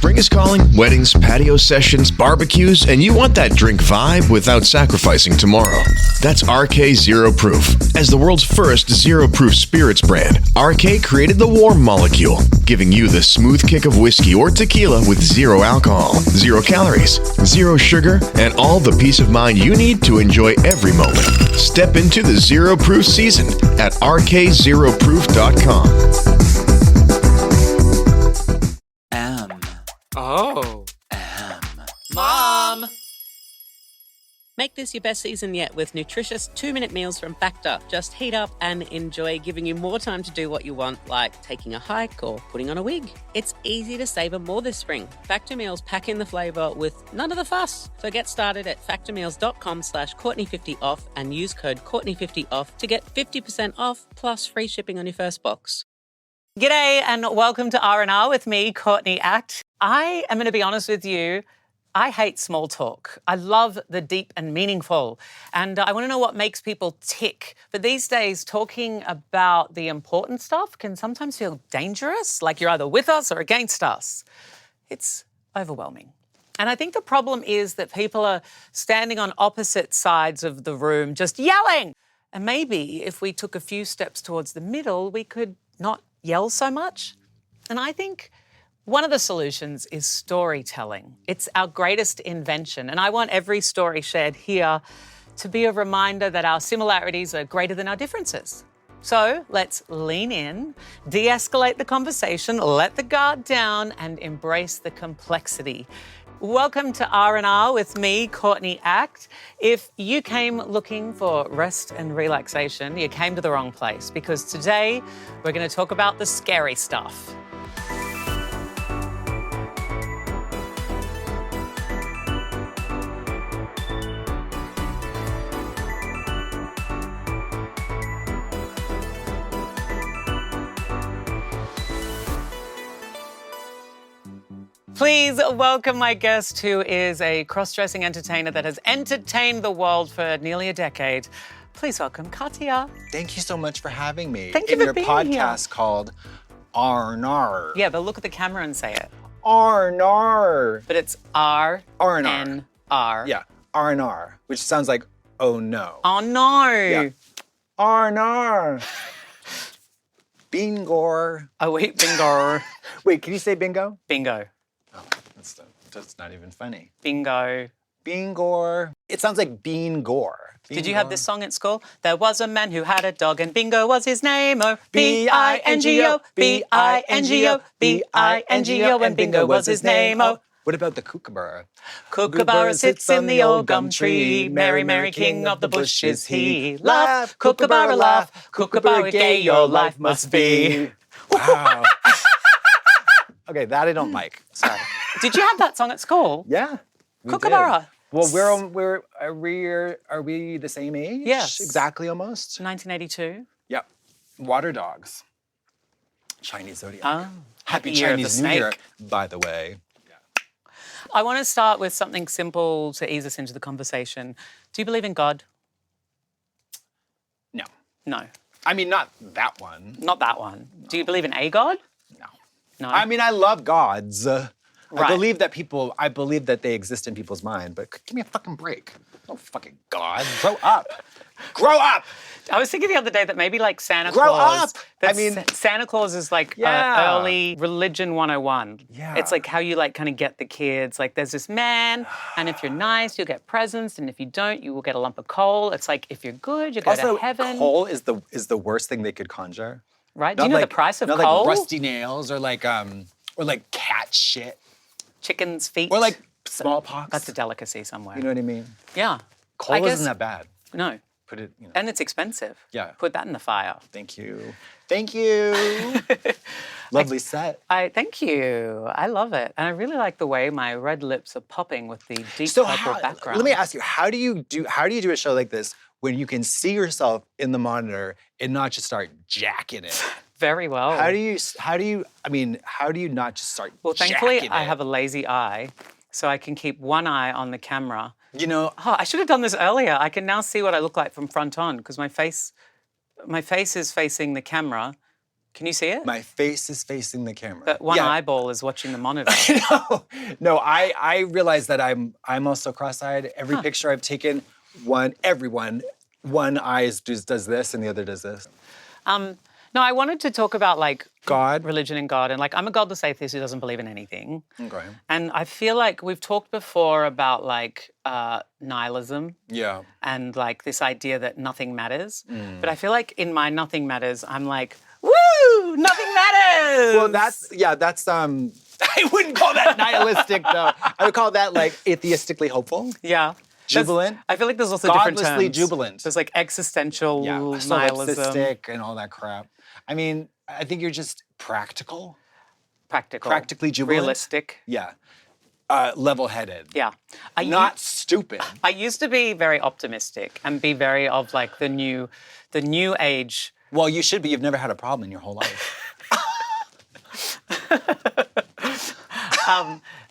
Spring is calling, weddings, patio sessions, barbecues, and you want that drink vibe without sacrificing tomorrow. That's RK Zero Proof. As the world's first zero proof spirits brand, RK created the warm molecule, giving you the smooth kick of whiskey or tequila with zero alcohol, 0 calories, 0 sugar, and all the peace of mind you need to enjoy every moment. Step into the zero proof season at rkzeroproof.com. Oh. Mom! Make this your best season yet with nutritious 2-minute meals from Factor. Just heat up and enjoy, giving you more time to do what you want, like taking a hike or putting on a wig. It's easy to savor more this spring. Factor meals pack in the flavor with none of the fuss. So get started at factormeals.com/Courtney50off and use code Courtney50off to get 50% off plus free shipping on your first box. G'day and welcome to RnR with me, Courtney Act. I am going to be honest with you, I hate small talk. I love the deep and meaningful. And I want to know what makes people tick. But these days, talking about the important stuff can sometimes feel dangerous, like you're either with us or against us. It's overwhelming. And I think the problem is that people are standing on opposite sides of the room, just yelling. And maybe if we took a few steps towards the middle, we could not yell so much. And I think one of the solutions is storytelling. It's our greatest invention. And I want every story shared here to be a reminder that our similarities are greater than our differences. So let's lean in, de-escalate the conversation, let the guard down, and embrace the complexity. Welcome to RnR with me, Courtney Act. If you came looking for rest and relaxation, you came to the wrong place, because today we're going to talk about the scary stuff. Please welcome my guest, who is a cross-dressing entertainer that has entertained the world for nearly a decade. Please welcome Katya. Thank you so much for having me. Thank you for being here. In your podcast called RnR. Yeah, but look at the camera and say it. RnR. But it's RnR. Yeah, RnR, which sounds like, oh no. Oh no. Yeah. RnR. Bingo. Oh wait, bingo. Wait, can you say bingo? Bingo. Oh, that's not even funny. Bingo. Bingo. It sounds like bean gore. Did you have this song at school? There was a man who had a dog and Bingo was his name. Oh, B-I-N-G-O, B-I-N-G-O, B-I-N-G-O, and Bingo was his name. Oh. What about the kookaburra? Kookaburra sits in the old gum tree. Merry, merry king of the bush is he. Laugh, kookaburra, laugh. Kookaburra, gay your life must be. Wow. Okay, that I don't like. Sorry. Did you have that song at school? Yeah. Kookaburra. Well, are we the same age? Yes. Exactly, almost. 1982. Yep. Water dogs. Chinese zodiac. Oh. Happy Year of the Chinese New Year, snake. by the way. I want to start with something simple to ease us into the conversation. Do you believe in God? No. No. I mean, not that one. Not that one. No. Do you believe in a God? No. No. I mean, I love gods. Right. I believe that they exist in people's mind, but give me a fucking break. No fucking God. Grow up. Grow up. I was thinking the other day that maybe like Santa Grow Claus. up. I mean, Santa Claus is like early religion 101. Yeah. It's like how you like kind of get the kids. Like there's this man, and if you're nice, you'll get presents, and if you don't, you will get a lump of coal. It's like if you're good, you go to heaven. Coal is the worst thing they could conjure. Right? Do you know the price of coal? Like rusty nails or like cat shit. Chicken's feet. Or like smallpox. That's a delicacy somewhere. You know what I mean? Yeah. Coal isn't that bad. No. Put it, you know. And it's expensive. Yeah. Put that in the fire. Thank you. Thank you. Lovely set. Thank you. I love it. And I really like the way my red lips are popping with the deep purple background. Let me ask you, how do you do a show like this when you can see yourself in the monitor and not just start jacking it? Very well. How do you not just start Well, thankfully, jacking I it? have a lazy eye, so I can keep one eye on the camera. You know, Oh, I should have done this earlier. I can now see what I look like from front on because my face is facing the camera Can you see it? My face is facing the camera. But one eyeball is watching the monitor. No, I realize that I'm also cross-eyed. Every picture I've taken, one eye does this and the other does this. No, I wanted to talk about like God. religion and God, and like I'm a godless atheist who doesn't believe in anything. Okay. And I feel like we've talked before about like nihilism. Yeah. And like this idea that nothing matters. Mm. But I feel like in my nothing matters, I'm like, woo, nothing matters. Well, that's I wouldn't call that nihilistic though. I would call that like atheistically hopeful. Yeah. Jubilant. I feel like there's also different terms. Godlessly jubilant. There's like existential nihilism. Solipsistic and all that crap. I mean, I think you're just practical. Practically jubilant. Realistic. Yeah. Level-headed. Yeah. Not stupid. I used to be very optimistic and be very of like the new age. Well, you should be. You've never had a problem in your whole life.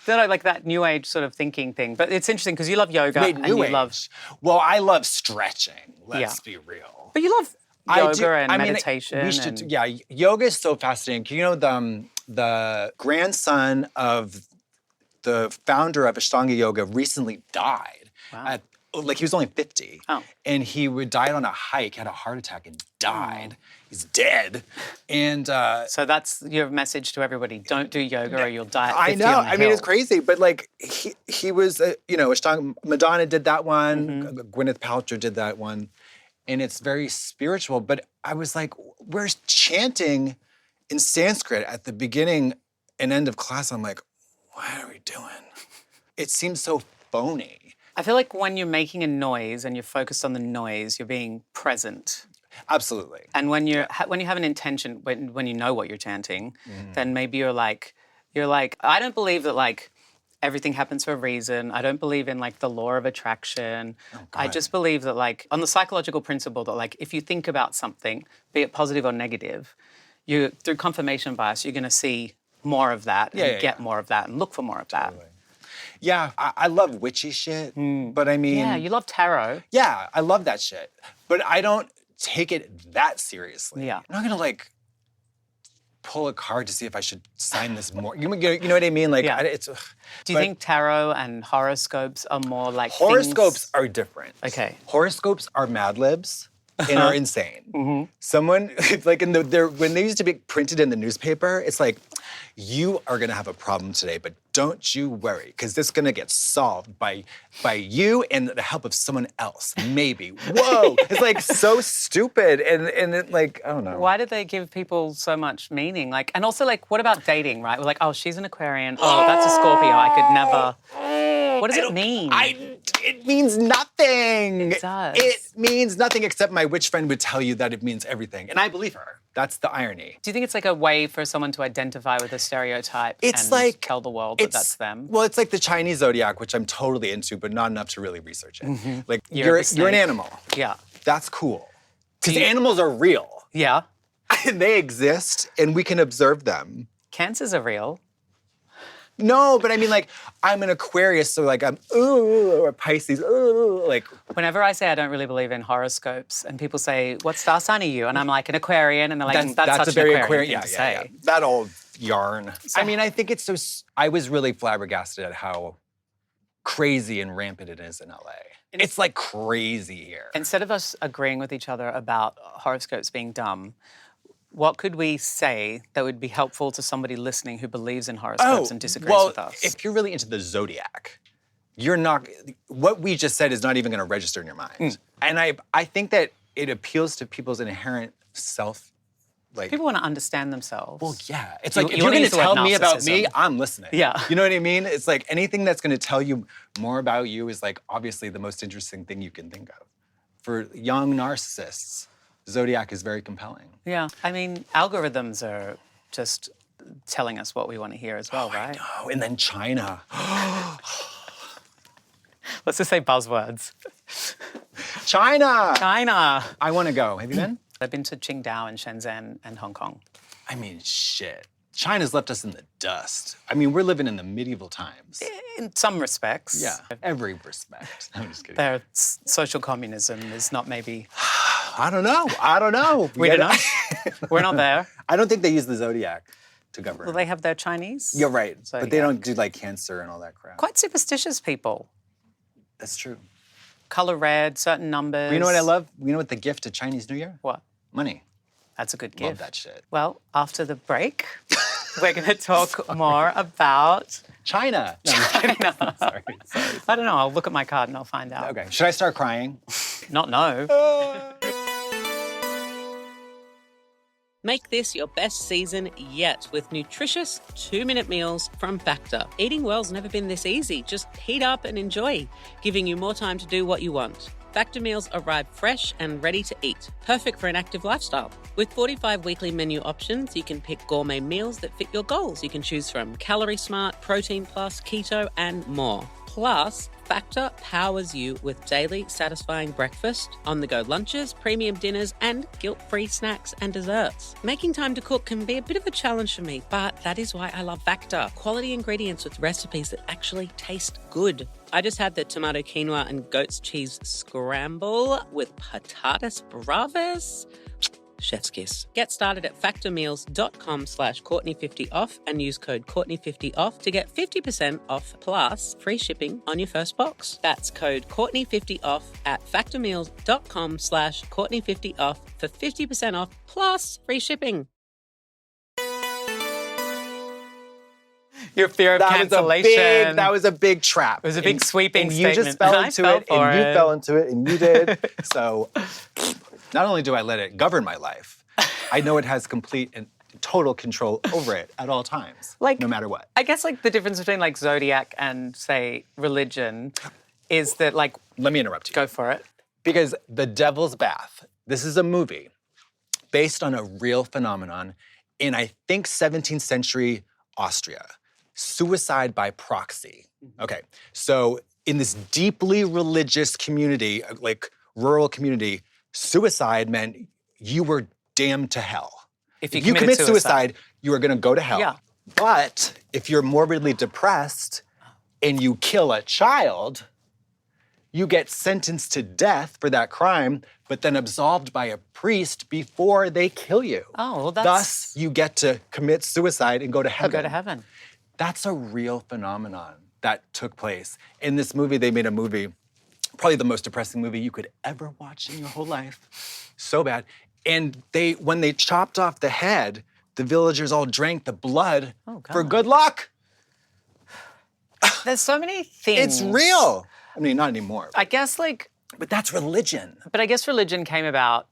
Like that new age sort of thinking thing. But it's interesting because you love yoga Wait, and new you age. love. Well, I love stretching. Let's be real. But you love yoga and meditation. Yoga is so fascinating. You know, the grandson of the founder of Ashtanga Yoga recently died. Wow. He was only 50. Oh. And he died on a hike, had a heart attack and died. He's dead. And so that's your message to everybody. Don't do yoga or you'll die at 50 I know. on the I mean, hill. it's crazy. But like he was, Ashtanga, Madonna did that one. Gwyneth Paltrow did that one. And it's very spiritual. But I was like, we're chanting in Sanskrit at the beginning and end of class. I'm like, what are we doing? It seems so phony. I feel like when you're making a noise and you're focused on the noise, you're being present. Absolutely. And when you have an intention, when you know what you're chanting, then maybe you're like, I don't believe that like everything happens for a reason. I don't believe in like the law of attraction. I just believe that like on the psychological principle that like if you think about something, be it positive or negative, through confirmation bias, you're going to see more of that and get more of that and look for more of that. Yeah, I love witchy shit, but I mean... Yeah, you love tarot. Yeah, I love that shit. But I don't take it that seriously. Yeah. I'm not gonna like pull a card to see if I should sign this more. You know what I mean? Like, it's... Do you think tarot and horoscopes are more like Horoscopes are different. Okay. Horoscopes are Mad Libs and are insane. Someone, like when they used to be printed in the newspaper, it's like, you are gonna have a problem today, but don't you worry, because this is gonna get solved by you and the help of someone else, maybe. Whoa, it's like so stupid, and it like, I don't know. Why did they give people so much meaning? Like, and also like, what about dating, right? We're like, oh, she's an Aquarian. Oh, that's a Scorpio. I could never. What does it mean? It means nothing. It does. It means nothing, except my witch friend would tell you that it means everything, and I believe her. That's the irony. Do you think it's like a way for someone to identify with a stereotype and like, tell the world that that's them? Well, it's like the Chinese zodiac, which I'm totally into, but not enough to really research it. Like, You're you're an animal. Yeah. That's cool. Because animals are real. Yeah. They exist, and we can observe them. Cancers are real. No, but I mean, like, I'm an Aquarius, so like I'm, or Pisces, like. Whenever I say I don't really believe in horoscopes, and people say, what star sign are you? And I'm like, an Aquarian, and they're like, that's such a very an Aquarian yeah, thing to say. Yeah. That old yarn. I mean, I think it's so, I was really flabbergasted at how crazy and rampant it is in LA. It's like crazy here. Instead of us agreeing with each other about horoscopes being dumb, what could we say that would be helpful to somebody listening who believes in horoscopes and disagrees with us? If you're really into the zodiac, you're not, what we just said is not even gonna register in your mind. And I think that it appeals to people's inherent self, like. People want to understand themselves. Well, yeah. It's like, if you you're wanna gonna use the word tell me about me, narcissism. I'm listening. Yeah. You know what I mean? It's like anything that's gonna tell you more about you is like obviously the most interesting thing you can think of. For young narcissists, zodiac is very compelling. Yeah, I mean, algorithms are just telling us what we want to hear as well, right? I know. And then China. Let's just say buzzwords. China! China. I wanna go. Have you been? I've been to Qingdao and Shenzhen and Hong Kong. I mean, shit. China's left us in the dust. I mean, we're living in the medieval times. In some respects. Yeah, every respect. I'm just kidding. Their social communism is not maybe I don't know. We don't know. We're not there. I don't think they use the zodiac to govern. Well, they have their Chinese. You're right, but they Zodiac. don't do like Cancer and all that crap. Quite superstitious people. That's true. Color red, certain numbers. You know what I love? You know what the gift to Chinese New Year? What? Money. That's a good gift. Love that shit. Well, after the break, we're going to talk more about China. No, I'm kidding. Sorry. I don't know. I'll look at my card and I'll find out. Okay. Should I start crying? Not no. Make this your best season yet with nutritious 2-minute meals from Factor. Eating well's never been this easy. Just heat up and enjoy, giving you more time to do what you want. Factor meals arrive fresh and ready to eat, perfect for an active lifestyle. With 45 weekly menu options, you can pick gourmet meals that fit your goals. You can choose from Calorie Smart, Protein Plus, Keto, and more. Plus, Factor powers you with daily satisfying breakfast, on-the-go lunches, premium dinners, and guilt-free snacks and desserts. Making time to cook can be a bit of a challenge for me, but that is why I love Factor. Quality ingredients with recipes that actually taste good. I just had the tomato quinoa and goat's cheese scramble with patatas bravas. Chef's kiss. Get started at factormeals.com/Courtney50off and use code Courtney50off to get 50% off plus free shipping on your first box. That's code Courtney50off at factormeals.com/Courtney50off for 50% off plus free shipping. Your fear of cancellation. That was a big trap. It was a big sweeping and statement. You just fell And I into fell it, for and you it. fell into it, and you did. So not only do I let it govern my life, I know it has complete and total control over it at all times, no matter what. I guess like the difference between like zodiac and say religion is that like. Let me interrupt you. Go for it. Because The Devil's Bath, this is a movie based on a real phenomenon in, I think, 17th century Austria. Suicide by proxy. Okay, so in this deeply religious community, like rural community, suicide meant you were damned to hell. If you commit suicide, you are gonna go to hell. Yeah. But if you're morbidly depressed and you kill a child, you get sentenced to death for that crime, but then absolved by a priest before they kill you. Oh, well, that's... Thus, you get to commit suicide and go to heaven. Go to heaven. That's a real phenomenon that took place. In this movie, they made a movie, probably the most depressing movie you could ever watch in your whole life. So bad. And when they chopped off the head, the villagers all drank the blood for good luck. There's so many things. It's real. I mean, not anymore. I guess like... But that's religion. But I guess religion came about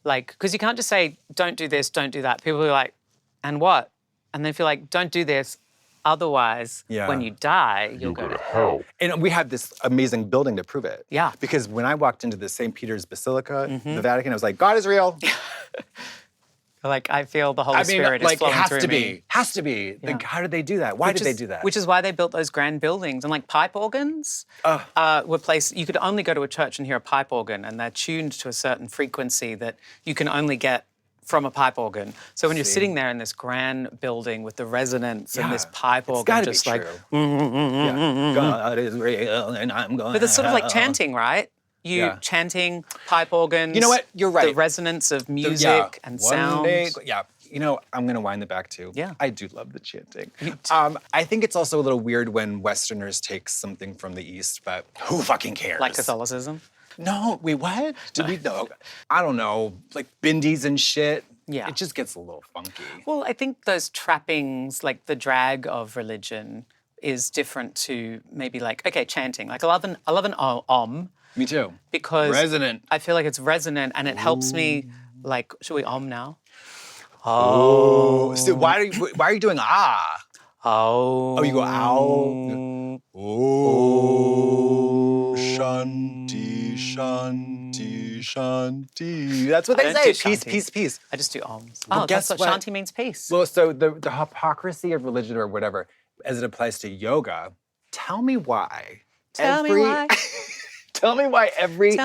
like, because you can't just say, don't do this, don't do that. People are like, and what? And they feel like, don't do this. Otherwise, when you die, you'll go to hell. And we have this amazing building to prove it. Yeah. Because when I walked into the St. Peter's Basilica, the Vatican, I was like, God is real. Like, I feel the Holy Spirit is flowing through me. Has to be. Like, how did they do that? Why did they do that? Which is why they built those grand buildings. And like pipe organs were placed, you could only go to a church and hear a pipe organ, and they're tuned to a certain frequency that you can only get from a pipe organ. So when you're sitting there in this grand building with the resonance and this pipe organ, just like, God is real and I'm going. But it's sort of like chanting, right? Chanting, pipe organs. You know what? You're right. The resonance of music and sound. You know, I'm gonna wind it back too. Yeah. I do love the chanting. I think it's also a little weird when Westerners take something from the East, but who fucking cares? Like Catholicism? No, wait, what? Did we know? I don't know, like bindis and shit. Yeah. It just gets a little funky. Well, I think those trappings, like the drag of religion, is different to maybe like, okay, chanting. Like I love an om. Me too. Because resonant. I feel like it's resonant and it helps me, like, should we om now? Oh. So why are you doing ah? Oh. Oh, you go ow. Oh. Shanti, shanti, shanti. That's what they say. Peace, peace, peace. I just do oms. Well, that's what shanti means, peace. Well, so the hypocrisy of religion or whatever, as it applies to yoga, tell me why. Tell me why. Tell me why every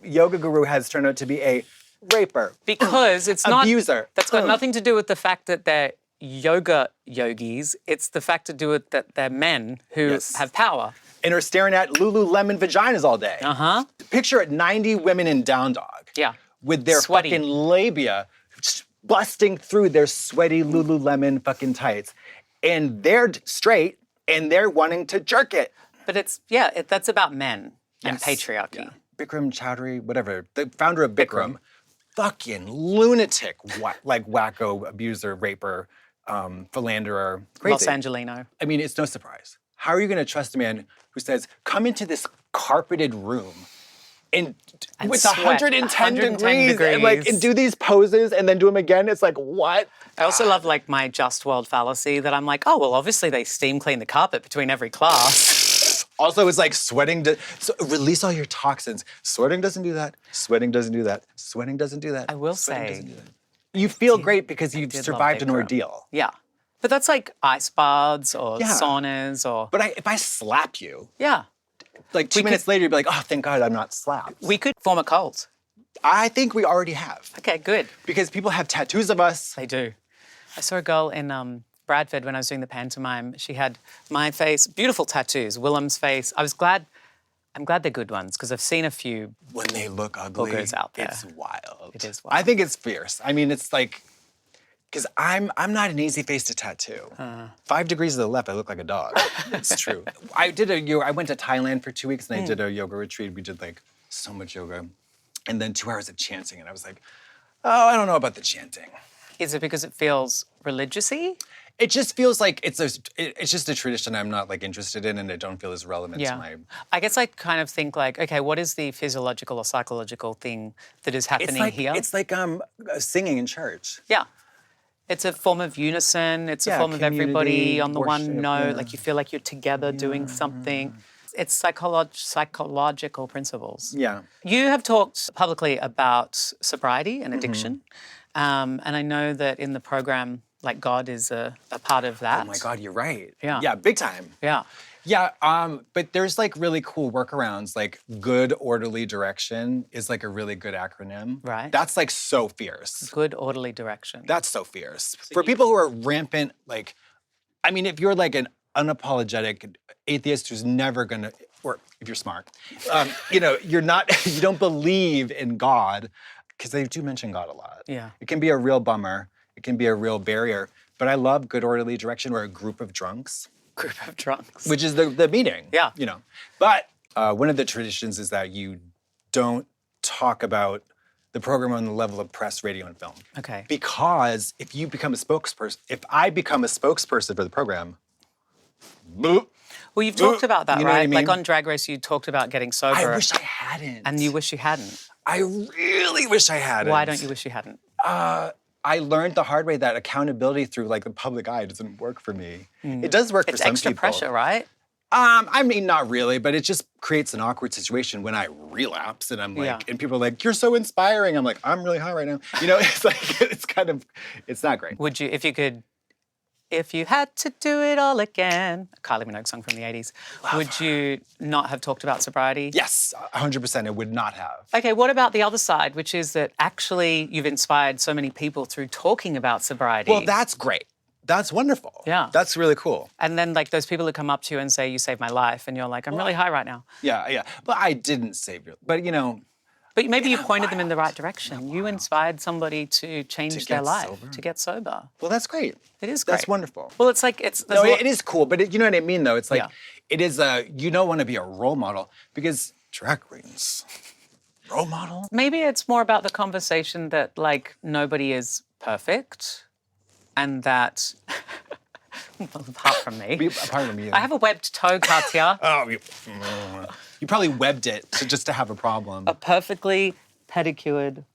yoga guru has turned out to be a raper. Because it's not... Abuser. That's got nothing to do with the fact that they're yoga yogis. It's the fact to do it that they're men who have power. And are staring at Lululemon vaginas all day. Uh-huh. Picture it, 90 women in Down Dog. Yeah. With their Sweaty. fucking labia just busting through their sweaty Lululemon fucking tights. And they're straight, and they're wanting to jerk it. But that's about men and patriarchy. Yeah. Bikram Chowdhury, whatever, the founder of Bikram, fucking lunatic, wacko, abuser, raper, philanderer. Crazy. Los Angelino. I mean, it's no surprise. How are you going to trust a man who says, come into this carpeted room and with sweat, 110 degrees and do these poses and then do them again? It's like, what? I also love my just world fallacy that I'm like, oh, well, obviously they steam clean the carpet between every class. Also, it's like sweating, so release all your toxins. Sweating doesn't do that. Sweating doesn't do that. Sweating doesn't do that. I will Sweating say. doesn't do that. You feel great because you've survived an Bikram. ordeal. Yeah. But that's like ice baths or saunas or... But if I slap you, Yeah. like 2 minutes later, you'd be like, oh, thank God I'm not slapped. We could form a cult. I think we already have. Okay, good. Because people have tattoos of us. They do. I saw a girl in Bradford when I was doing the pantomime. She had my face, beautiful tattoos, Willem's face. I'm glad they're good ones because I've seen a few. When they look ugly, boogers out there. it's wild. It is wild. I think it's fierce. I mean, it's like, because I'm not an easy face to tattoo. 5 degrees to the left, I look like a dog. It's true. I went to Thailand for 2 weeks and I did a yoga retreat. We did like so much yoga. And then 2 hours of chanting. And I was like, oh, I don't know about the chanting. Is it because it feels religious-y? It just feels like it's just a tradition I'm not like interested in and I don't feel as relevant to my... I guess I kind of think like, okay, what is the physiological or psychological thing that is happening here? It's like singing in church. Yeah. It's a form of unison. It's a form of community, everybody on the worship, one note. yeah. Like you feel like you're together doing something. It's psychological principles. Yeah. You have talked publicly about sobriety and addiction. And I know that in the program, like God is a part of that. Oh my God, you're right. Yeah. Yeah, big time. Yeah. Yeah, but there's like really cool workarounds. Like good orderly direction is like a really good acronym. Right. That's like so fierce. Good orderly direction. That's so fierce. For people who are rampant, like, I mean, if you're like an unapologetic atheist who's never gonna, or if you're smart, you don't believe in God, because they do mention God a lot. Yeah. It can be a real bummer. It can be a real barrier. But I love good orderly direction or a group of drunks. Group of drunks. Which is the meeting. Yeah. You know. But one of the traditions is that you don't talk about the program on the level of press, radio, and film. Okay. Because if I become a spokesperson for the program, boop. Well, you've talked about that, You know what right? I mean? Like on Drag Race, you talked about getting sober. I wish I hadn't. And you wish you hadn't. I really wish I hadn't. Why don't you wish you hadn't? I learned the hard way that accountability through like the public eye doesn't work for me. It does work for some people. It's extra pressure, right? I mean, not really, but it just creates an awkward situation when I relapse and I'm like, and people are like, you're so inspiring. I'm like, I'm really high right now. You know, it's like, it's not great. Would you, if you had to do it all again, a Kylie Minogue song from the 80s, would you not have talked about sobriety? Yes, 100% it would not have. Okay, what about the other side, which is that actually you've inspired so many people through talking about sobriety? Well, that's great. That's wonderful. Yeah. That's really cool. And then like those people who come up to you and say, you saved my life, and you're like, I'm really high right now. Yeah. But I didn't save your, but you know. But maybe you pointed them in the right direction. You inspired somebody to change their life, sober. to get sober. Well, that's great. It is great. That's wonderful. Well, it's like, No, it is cool, but you know what I mean, though? It's like, Yeah. it is you don't want to be a role model because drag queens, role model? Maybe it's more about the conversation that like nobody is perfect and that, apart from me. Apart from you. I have a webbed toe, Katya. Oh, you probably webbed it just to have a problem. A perfectly pedicured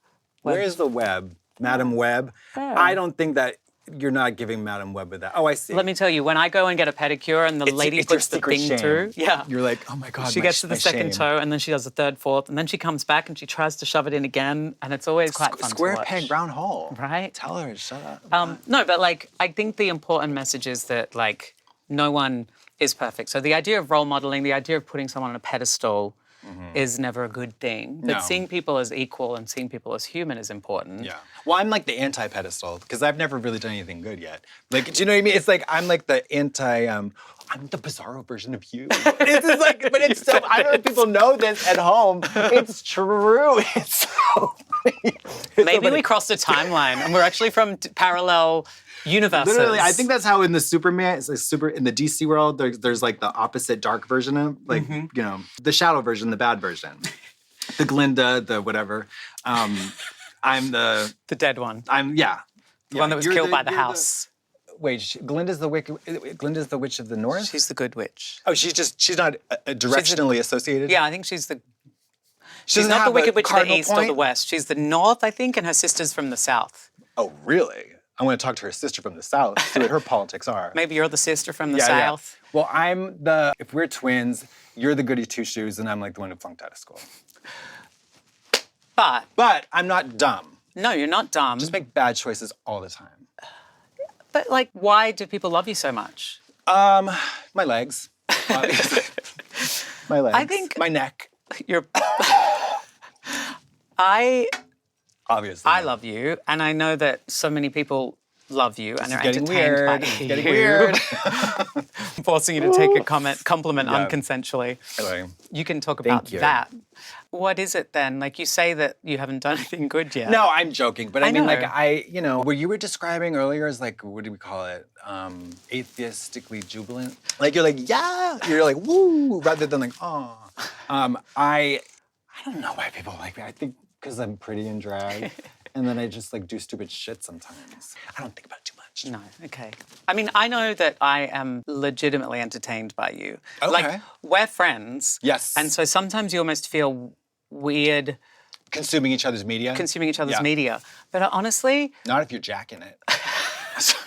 Where is the web? Madam Web? There. I don't think that you're not giving Madam Web with that. Oh, I see. Let me tell you, when I go and get a pedicure and the lady it's your puts the secret thing shame. through, You're like, oh my God, she gets to the second shame. toe and then she does the third, fourth, and then she comes back and she tries to shove it in again, and it's always quite fun Square to watch. peg, round hole. Right? Tell her, shut up. No, but like, I think the important message is that like, no one is perfect. So the idea of role modeling, the idea of putting someone on a pedestal is never a good thing. But No. seeing people as equal and seeing people as human is important. Yeah. Well, I'm like the anti-pedestal because I've never really done anything good yet. Like, do you know what I mean? It's like I'm like the I'm the bizarro version of you. It's just like, but it's so, I don't know if people know this at home. It's true. It's so funny. Maybe we crossed a timeline and we're actually from parallel universes. Literally, I think that's how in the Superman, it's like in the DC world, there's like the opposite dark version of, like, you know, the shadow version, the bad version. The Glinda, the whatever. I'm the dead one. The one that was killed by the house. Wait, Glinda's the witch of the north? She's the good witch. Oh, she's not directionally associated? Yeah, I think she's not the wicked witch of the east or the west. She's the north, I think, and her sister's from the south. Oh, really? I want to talk to her sister from the south, see what her politics are. Maybe you're the sister from the south. Yeah. Well, if we're twins, you're the goody two-shoes and I'm like the one who flunked out of school. But I'm not dumb. No, you're not dumb. Just make bad choices all the time. But like, why do people love you so much? My legs. My legs. I think my neck. Obviously. I love you, and I know that so many people love you and are entertained by It's you. getting weird. I'm forcing you to take a compliment unconsensually. Anyway, you can talk about that. What is it then? Like, you say that you haven't done anything good yet. No, I'm joking. But I mean, know. like, what you were describing earlier is like, what do we call it? Atheistically jubilant. Like, you're like, yeah. You're like, woo, rather than like, oh. I don't know why people like me. I think because I'm pretty in drag. And then I just like do stupid shit sometimes. I don't think about it too much. No, okay. I mean, I know that I am legitimately entertained by you. Okay. Like, we're friends. Yes. And so sometimes you almost feel weird consuming each other's media. Media. But honestly... Not if you're jacking it. Sorry.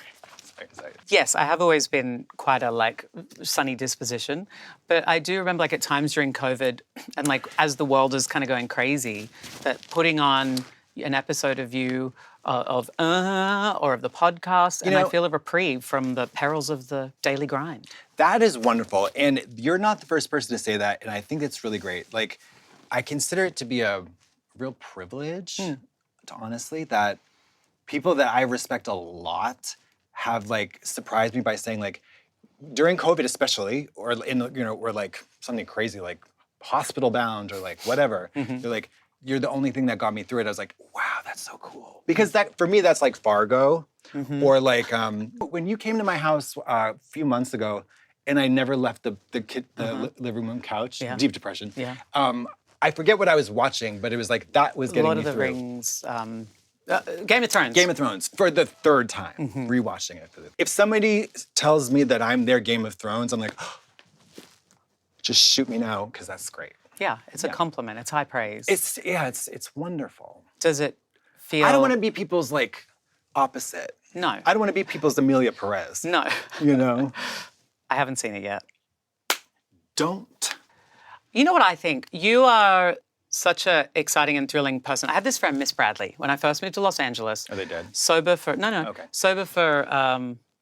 Yes, I have always been quite a, like, sunny disposition. But I do remember, like, at times during COVID and, like, as the world is kind of going crazy, that putting on an episode of you or of the podcast, and I feel a reprieve from the perils of the daily grind. That is wonderful. And you're not the first person to say that, and I think it's really great. Like, I consider it to be a real privilege, honestly, that people that I respect a lot have, like, surprised me by saying, like, during COVID especially, or or like something crazy like hospital bound or like whatever, they're like, you're the only thing that got me through it. I was like, wow, that's so cool. Because that, for me, that's like Fargo. Or like, when you came to my house a few months ago and I never left the living room couch, deep depression. Yeah. I forget what I was watching, but it was like, that was getting me through. Lord of the Rings, Game of Thrones. Game of Thrones, for the third time, rewatching it. If somebody tells me that I'm their Game of Thrones, I'm like, oh, just shoot me now, because that's great. Yeah, it's a compliment. It's high praise. It's wonderful. Does it feel... I don't want to be people's, like, opposite. No. I don't want to be people's Amelia Perez. No. You know? I haven't seen it yet. Don't. You know what I think? You are such an exciting and thrilling person. I had this friend, Miss Bradley, when I first moved to Los Angeles. Are they dead? Sober for... No. Okay. Sober for...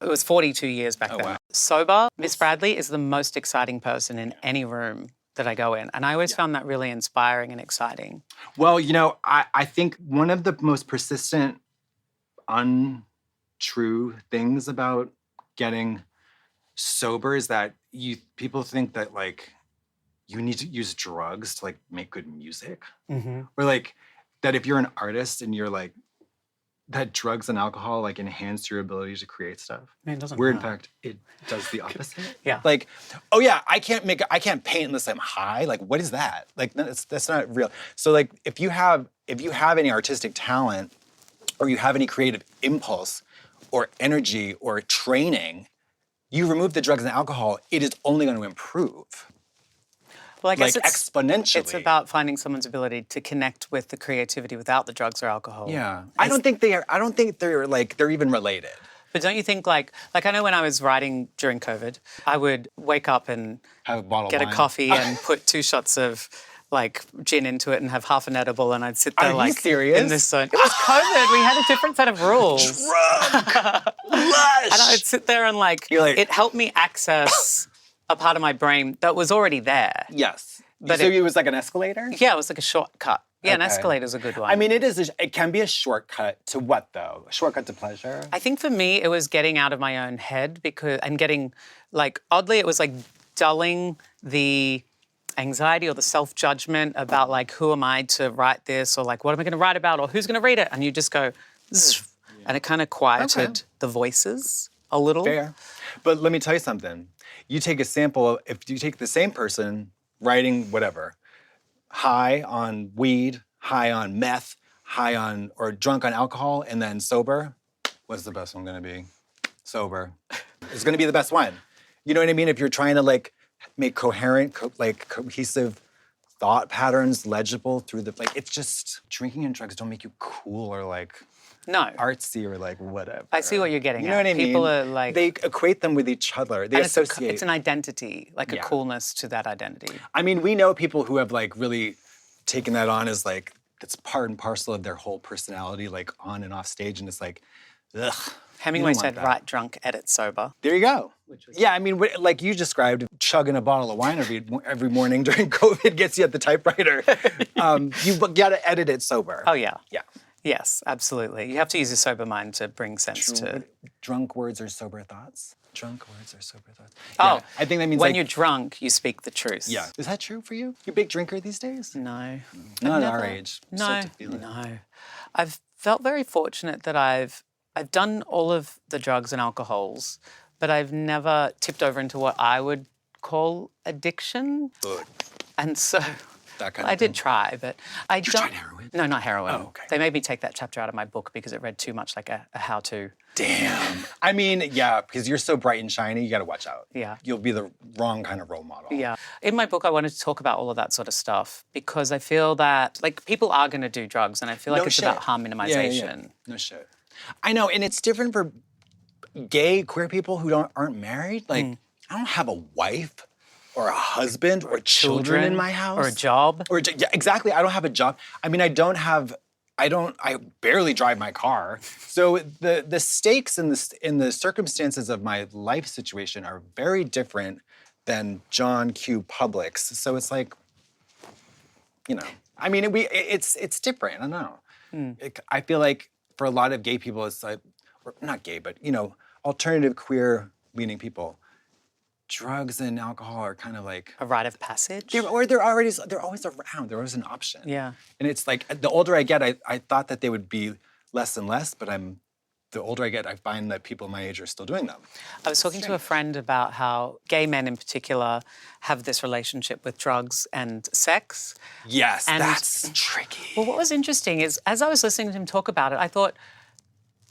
it was 42 years back then. Wow. Sober, Miss Bradley is the most exciting person in any room that I go in. And I always found that really inspiring and exciting. Well, I think one of the most persistent, untrue things about getting sober is that people think that, like, you need to use drugs to, like, make good music. Or, like, that if you're an artist and you're, like, that drugs and alcohol, like, enhance your ability to create stuff. I mean, it doesn't Where, hurt. in fact, it does the opposite. Yeah. Like, oh yeah, I can't paint unless I'm high. Like, what is that? Like, that's not real. So, like, if you have any artistic talent, or you have any creative impulse, or energy, or training, you remove the drugs and alcohol, it is only going to improve. Well, I guess like, exponentially. It's about finding someone's ability to connect with the creativity without the drugs or alcohol. Yeah. I don't think they're even related. But don't you think, like I know when I was writing during COVID, I would wake up and have a bottle get of wine. a coffee and put 2 shots of, like, gin into it and have half an edible, and I'd sit there, Are you serious? in this zone. It was COVID. We had a different set of rules. Drunk! Lush! And I'd sit there and, like, it helped me access a part of my brain that was already there. Yes. But so it was like an escalator? Yeah, it was like a shortcut. Yeah, an Okay. escalator's a good one. I mean, it can be a shortcut to what, though? A shortcut to pleasure? I think for me, it was getting out of my own head and getting, like, oddly, it was like dulling the anxiety or the self-judgment about, like, who am I to write this, or like, what am I going to write about, or who's going to read it? And you just go, zzz, and it kind of quieted the voices a little. Fair. But let me tell you something. You take a sample, if you take the same person writing whatever, high on weed, high on meth, or drunk on alcohol, and then sober, what's the best one gonna be? Sober. It's gonna be the best one. You know what I mean? If you're trying to like make coherent, cohesive thought patterns legible through it's just, drinking and drugs don't make you cool or like No. artsy or like whatever. I see what you're getting You at. know what I mean? People are like... They equate them with each other. They and associate. it's an identity, like a Yeah. coolness to that identity. I mean, we know people who have like really taken that on as like, it's part and parcel of their whole personality, like on and off stage, and it's like, ugh. Hemingway you don't want said, that. write drunk, edit sober. There you go. Yeah, I mean, like you described, chugging a bottle of wine every morning during COVID gets you at the typewriter. You gotta edit it sober. Oh, yeah. Yeah. Yes, absolutely. You have to use a sober mind to bring sense to... Drunk words are sober thoughts. Drunk words are sober thoughts. Oh, Yeah, I think that means when like, you're drunk, you speak the truth. yeah. Is that true for you? You a big drinker these days? No. Not at Never- our age. No, Start to feel it. no. I've felt very fortunate that I've done all of the drugs and alcohols, but I've never tipped over into what I would call addiction. Good. And so That kind of I did thing. try, but I You don't... tried heroin? No, not heroin. Oh, okay. They made me take that chapter out of my book because it read too much like a how-to. Damn. I mean, yeah, because you're so bright and shiny, you gotta watch out. Yeah. You'll be the wrong kind of role model. Yeah. In my book, I wanted to talk about all of that sort of stuff because I feel that, like, people are going to do drugs, and I feel like No it's shit. about harm minimization. Yeah. No shit. I know, and it's different for gay, queer people who aren't married. Like, I don't have a wife or a husband or children in my house. Or a job. Yeah, exactly. I don't have a job. I mean, I barely drive my car. So the stakes and the circumstances of my life situation are very different than John Q. Public's. So it's like, you know, I mean, it's different. I don't know. I feel like for a lot of gay people, it's like, or not gay, but, you know, alternative queer leaning people, drugs and alcohol are kind of like A rite of passage. they're always around. They're always an option. Yeah. And it's like the older I get, I thought that they would be less and less, but the older I get, I find that people my age are still doing them. I was talking to a friend about how gay men in particular have this relationship with drugs and sex. Yes, And- that's tricky. Well, what was interesting is, as I was listening to him talk about it, I thought,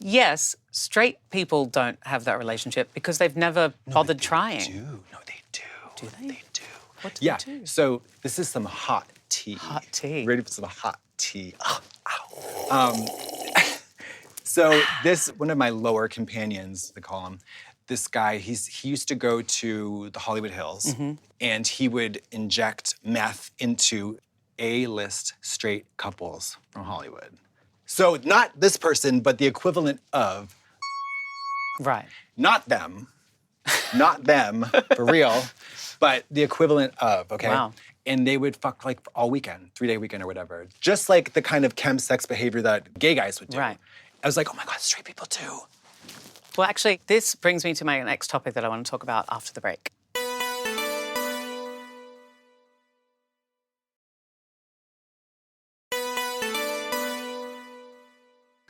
yes, straight people don't have that relationship because they've never bothered trying. No, they do. Do they? They do. What do Yeah. they do? So this is some hot tea. Hot tea. Ready for some hot tea? So this, one of my lower companions, they call him, this guy, he used to go to the Hollywood Hills and he would inject meth into A-list straight couples from Hollywood. So not this person, but the equivalent of, Right. not them, for real, but the equivalent of, okay? Wow. And they would fuck like all weekend, 3-day weekend or whatever. Just like the kind of chemsex behavior that gay guys would do. Right. I was like, oh my God, straight people too. Well, actually, this brings me to my next topic that I want to talk about after the break.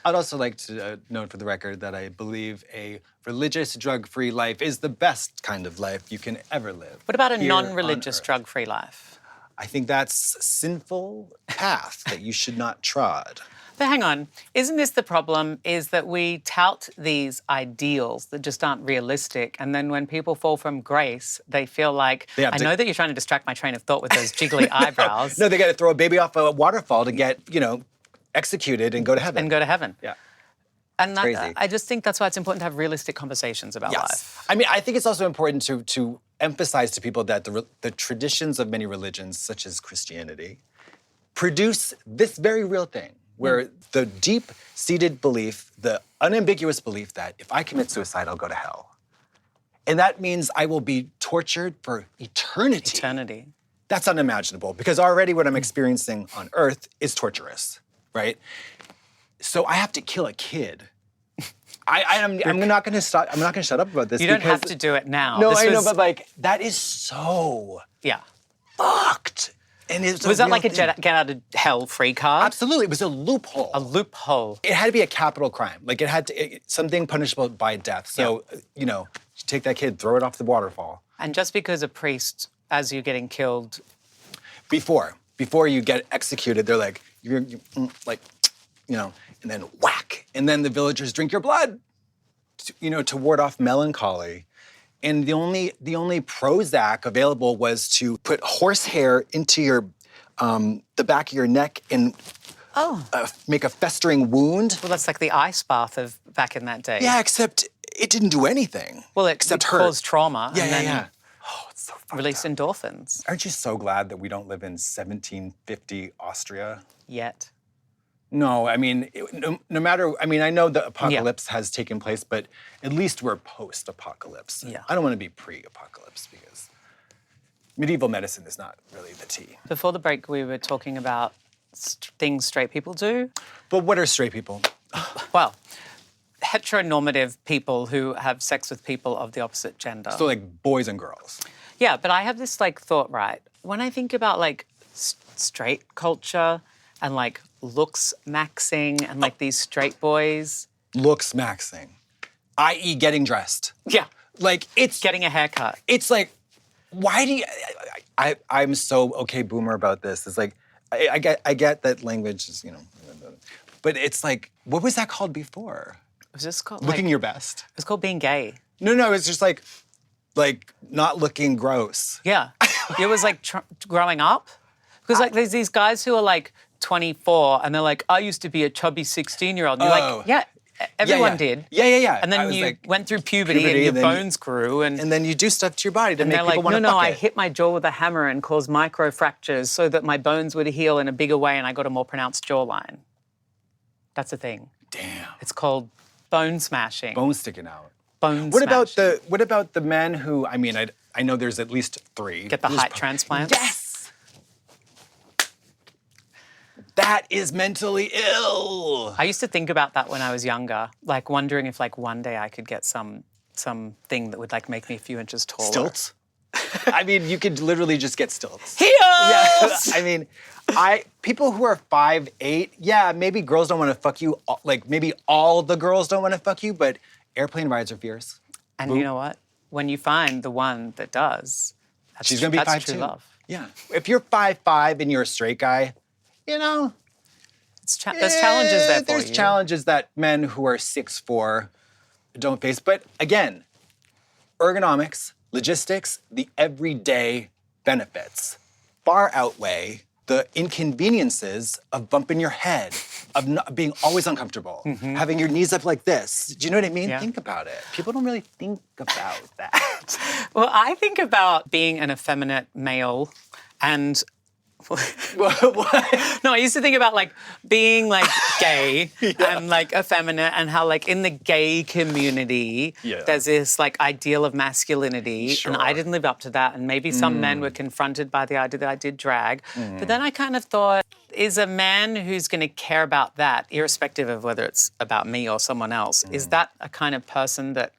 I'd also like to note for the record that I believe a religious, drug-free life is the best kind of life you can ever live. What about a here on non-religious, Earth. drug-free life? I think that's a sinful path that you should not trod. But hang on, isn't this the problem, is that we tout these ideals that just aren't realistic, and then when people fall from grace, they feel like, They have I to- know that you're trying to distract my train of thought with those jiggly eyebrows, No, they got to throw a baby off a waterfall to get, executed and go to heaven. and go to heaven. Yeah. And crazy. I just think that's why it's important to have realistic conversations about life. I mean, I think it's also important to emphasize to people that the traditions of many religions, such as Christianity, produce this very real thing, where the deep-seated belief, the unambiguous belief that if I commit suicide, I'll go to hell. And that means I will be tortured for eternity. Eternity. That's unimaginable because already what I'm experiencing on Earth is torturous, right? So I have to kill a kid. I'm not going to stop. I'm not going to shut up about this. You don't have to do it now. No, I know, but like that is so yeah. fucked. And Was that like a get out of hell free card? Absolutely, it was a loophole. A loophole. It had to be a capital crime. Like it had to something punishable by death. So you know, you take that kid, throw it off the waterfall. And just because a priest, as you're getting killed, before you get executed, they're like like, you know, and then whack, and then the villagers drink your blood, to ward off melancholy. And the only Prozac available was to put horsehair into your the back of your neck and make a festering wound. Well, that's like the ice bath of back in that day. Yeah, except it didn't do anything. Well, it except hurt. caused trauma. Yeah, and then yeah. Oh, it's so fucked release up. endorphins. Aren't you so glad that we don't live in 1750 Austria? Yet. No, I mean, no matter, I mean, I know the apocalypse has taken place, but at least we're post-apocalypse. Yeah. I don't want to be pre-apocalypse because medieval medicine is not really the tea. Before the break, we were talking about things straight people do. But what are straight people? Well, heteronormative people who have sex with people of the opposite gender. So like boys and girls. Yeah, but I have this like thought, right? When I think about like straight culture and like looks maxing and like these straight boys. Looks maxing, i.e. getting dressed. Yeah. Like it's... Getting a haircut. It's like, why do you... I'm so okay boomer about this. It's like, I get that language is, but it's like, what was that called before? Was this called Looking your best. It was called being gay. No, it's just like not looking gross. Yeah. It was like growing up. Because like there's these guys who are like 24 and they're like, I used to be a chubby 16-year-old. And you're like, yeah, everyone did. Yeah. And then you went through puberty and your bones grew. And then you do stuff to your body to make people want to fuck it. No, I hit my jaw with a hammer and caused microfractures so that my bones would heal in a bigger way and I got a more pronounced jawline. That's a thing. Damn. It's called bone smashing. Bone sticking out. Bone What smashing. about the men who, I mean, I know there's at least 3. Get the height transplants? Yes! That is mentally ill. I used to think about that when I was younger, like wondering if like one day I could get some thing that would like make me a few inches taller. Stilts? I mean, you could literally just get stilts. Heels! Yeah, I mean, people who are 5'8", yeah, maybe girls don't want to fuck you, like maybe all the girls don't want to fuck you, but airplane rides are fierce. And you know what? When you find the one that does, she's gonna be 5'2". That's true love. Yeah. If you're 5'5" and you're a straight guy, there's challenges there for There's you. challenges that men who are 6'4" don't face. But again, ergonomics, logistics, the everyday benefits far outweigh the inconveniences of bumping your head, of not being always uncomfortable, having your knees up like this. Do you know what I mean? Yeah. Think about it. People don't really think about that. Well, I think about being an effeminate male and What? No, I used to think about like being like gay and like effeminate and how like in the gay community there's this like ideal of masculinity and I didn't live up to that and maybe some men were confronted by the idea that I did drag. But then I kind of thought, is a man who's going to care about that, irrespective of whether it's about me or someone else, is that a kind of person that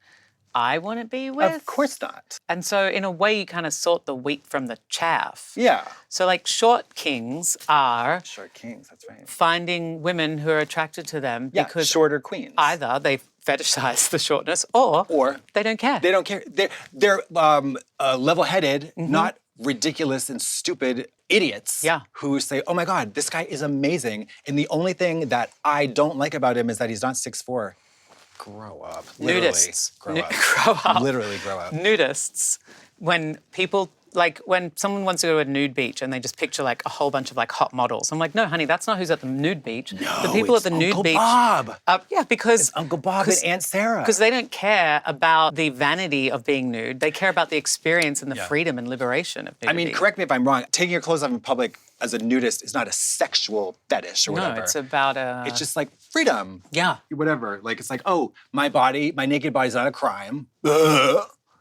I want to be with? Of course not. And so in a way you kind of sort the wheat from the chaff. Yeah. So like short kings are Short kings, that's right. finding women who are attracted to them Yeah, because shorter queens. either they fetishize the shortness or they don't care. They don't care. They're level-headed, not ridiculous and stupid idiots who say, oh my God, this guy is amazing. And the only thing that I don't like about him is that he's not 6'4". Grow up. Literally. Nudists. Grow up. Grow up. Literally grow up. Nudists. When people, like when someone wants to go to a nude beach and they just picture like a whole bunch of like hot models. I'm like, no, honey, that's not who's at the nude beach. No, the people at the nude Uncle beach. Bob. Yeah, because... It's Uncle Bob and Aunt Sarah. Because they don't care about the vanity of being nude. They care about the experience and the freedom and liberation of nudity. I mean, correct me if I'm wrong. Taking your clothes off in public as a nudist is not a sexual fetish or whatever. No, it's about It's just like freedom. Yeah. Whatever. Like, it's like, oh, my naked body's not a crime.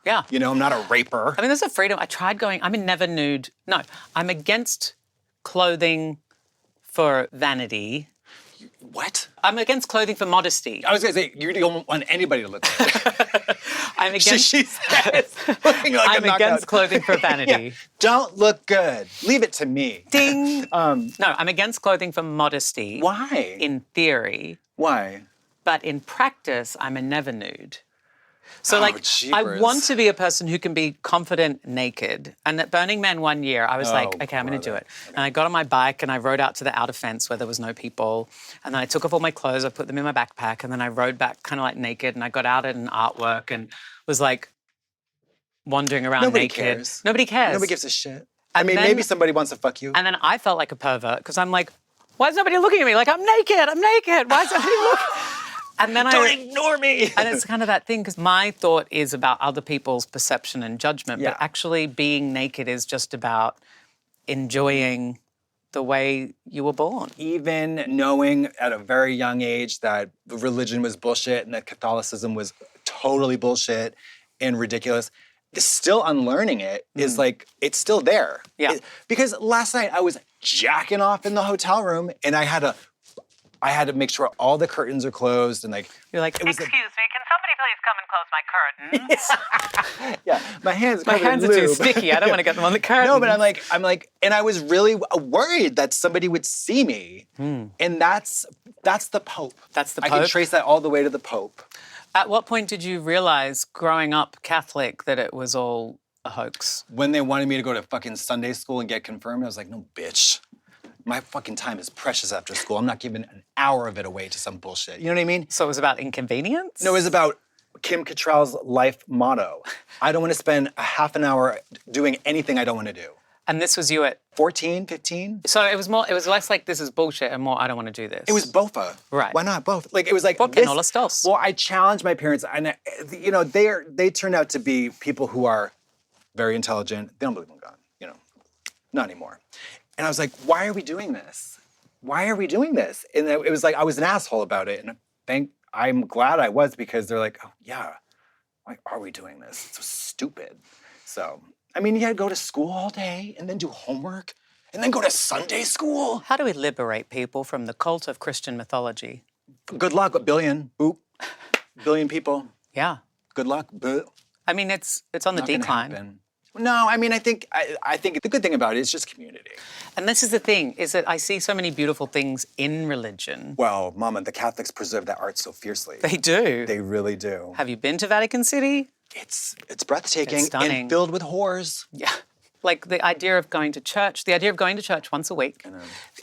Yeah. You know, I'm not a raper. I mean, there's a freedom. I tried going, I'm never nude. No, I'm against clothing for vanity. What? I'm against clothing for modesty. I was going to say, you don't want anybody to look good. I'm against... She says, looking like I'm a knockout. against clothing for vanity. Yeah. Don't look good. Leave it to me. Ding! No, I'm against clothing for modesty. Why? In theory. Why? But in practice, I'm a never nude. So, Oh, I jeepers. want to be a person who can be confident naked. And at Burning Man one year, I was like, okay, I'm going to do it. Okay. And I got on my bike and I rode out to the outer fence where there was no people. And then I took off all my clothes, I put them in my backpack, and then I rode back kind of like naked. And I got out at an artwork and was like wandering around Nobody naked. cares. Nobody cares. Nobody gives a shit. And I mean, then- maybe somebody wants to fuck you. And then I felt like a pervert because I'm like, why is nobody looking at me? Like, I'm naked. Why is somebody looking? And then Don't ignore me. And it's kind of that thing because my thought is about other people's perception and judgment, Yeah. but actually being naked is just about enjoying the way you were born. Even knowing at a very young age that religion was bullshit and that Catholicism was totally bullshit and ridiculous, still unlearning it is like, it's still there. Yeah. Because last night I was jacking off in the hotel room and I had to make sure all the curtains are closed and like... You're like, was excuse me, can somebody please come and close my curtains? Yeah, my hands My covered in hands are too lube. sticky. I don't want to get them on the curtains. No, but I'm like, and I was really worried that somebody would see me. And that's the Pope. That's the I can Pope? trace that all the way to the Pope. At what point did you realize, growing up Catholic, that it was all a hoax? When they wanted me to go to fucking Sunday school and get confirmed, I was like, no, bitch. My fucking time is precious after school. I'm not giving an hour of it away to some bullshit. You know what I mean? So it was about inconvenience? No, it was about Kim Cattrall's life motto. I don't want to spend a half an hour doing anything I don't want to do. And this was you at... 14, 15? So it was less like this is bullshit and more I don't want to do this. It was both. Right. Why not both? Like, it was like... ¿Por qué no los dos? Well, I challenged my parents, and, you know, they turned out to be people who are very intelligent. They don't believe in God, you know. Not anymore. And I was like, why are we doing this? Why are we doing this? And it was like, I was an asshole about it. And I'm glad I was, because they're like, oh, yeah, why are we doing this? It's so stupid. So, I mean, you had to go to school all day and then do homework and then go to Sunday school. How do we liberate people from the cult of Christian mythology? Good luck, a billion. Boop. Billion people. Yeah. Good luck. Boop. I mean, it's on the Not gonna decline. happen. No, I mean, I think the good thing about it is just community. And this is the thing, is that I see so many beautiful things in religion. Well, Mama, the Catholics preserve that art so fiercely. They do. They really do. Have you been to Vatican City? It's breathtaking It's stunning. and filled with whores. Yeah. Like the idea of going to church once a week,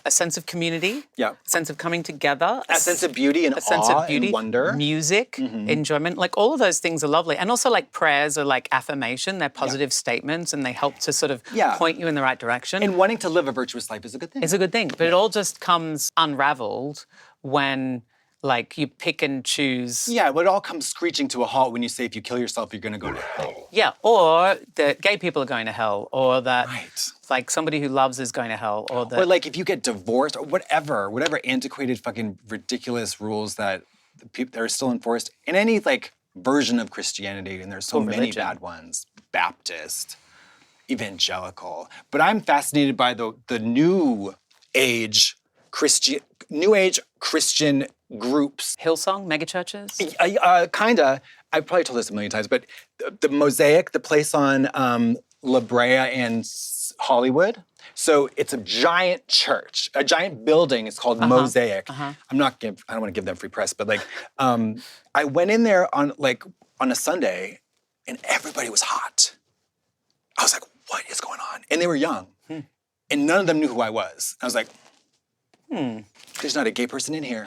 a sense of community, Yeah. a sense of coming together, A sense of beauty and a sense awe of beauty, and wonder. music, enjoyment, like all of those things are lovely. And also like prayers are like affirmation, they're positive statements and they help to sort of point you in the right direction. And wanting to live a virtuous life is a good thing. It's a good thing, but it all just comes unraveled when like you pick and choose. Yeah, but it all comes screeching to a halt when you say if you kill yourself, you're gonna go to hell. Yeah, or that gay people are going to hell, or that Right. like somebody who loves is going to hell, or that... Or like if you get divorced or whatever antiquated fucking ridiculous rules that are still enforced in any like version of Christianity, and there's so many religion. bad ones, Baptist, evangelical. But I'm fascinated by the new age Christian groups. Hillsong, megachurches? Kinda. I've probably told this a million times, but the Mosaic, the place on La Brea and Hollywood. So it's a giant church, a giant building. It's called Mosaic. I don't want to give them free press, but like, I went in there on a Sunday, and everybody was hot. I was like, what is going on? And they were young, and none of them knew who I was. I was like, there's not a gay person in here.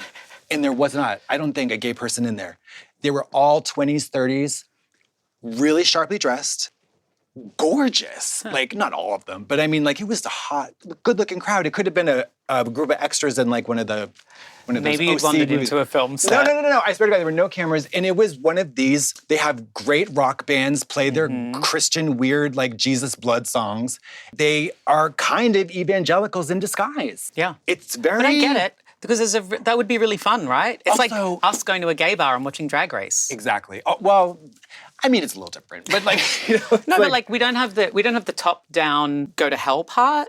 And there was not, I don't think, a gay person in there. They were all 20s, 30s, really sharply dressed, gorgeous. Like, not all of them, but I mean, like, it was a hot, good-looking crowd. It could have been a group of extras in like one of those Maybe you'd OC wandered movies. into a film set. No. I swear to God, there were no cameras. And it was one of these, they have great rock bands play their Christian, weird, like Jesus blood songs. They are kind of evangelicals in disguise. Yeah. It's very... But I get it, because that would be really fun, right? It's like Also- us going to a gay bar and watching Drag Race. Exactly. Oh, well, I mean, it's a little different, but like, No, but like we don't have the top down go to hell part.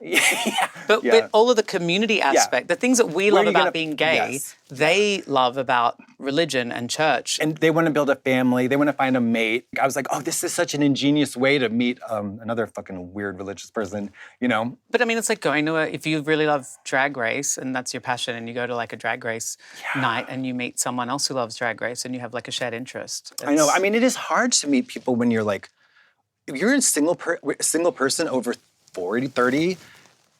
But all of the community aspect, the things that we love about being gay, they love about religion and church. And they want to build a family. They want to find a mate. I was like, oh, this is such an ingenious way to meet another fucking weird religious person, But I mean, it's like going to if you really love Drag Race and that's your passion, and you go to like a Drag Race night and you meet someone else who loves Drag Race and you have like a shared interest. I know. I mean, it is hard to meet people when you're like, if you're a single person over 40, 30,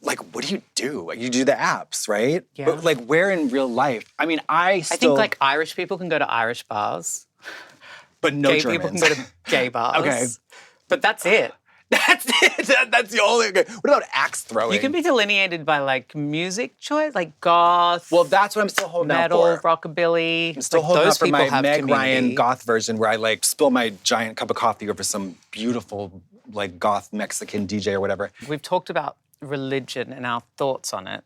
like, what do? Like, you do the apps, right? Yeah. But like, where in real life? I mean, I think like Irish people can go to Irish bars. But no gay Germans. people can go to gay bars. Okay. But that's it. That's it. That's the only. Okay. What about axe throwing? You can be delineated by like music choice, like goth. Well, that's what I'm still holding metal, out for. rockabilly. I'm still like, holding those out for people my have Meg community. Ryan goth version where I like spill my giant cup of coffee over some beautiful like goth Mexican DJ or whatever. We've talked about religion and our thoughts on it,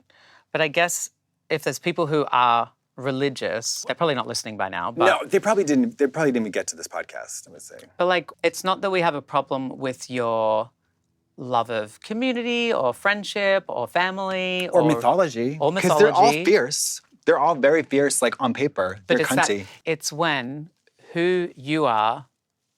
but I guess if there's people who are religious, they're probably not listening by now. But, No, they probably didn't even get to this podcast, I would say. But like, it's not that we have a problem with your love of community or friendship or family Or mythology. Or Because they're all mythology. fierce. They're all very fierce, like on paper. But They're cunty. it's when who you are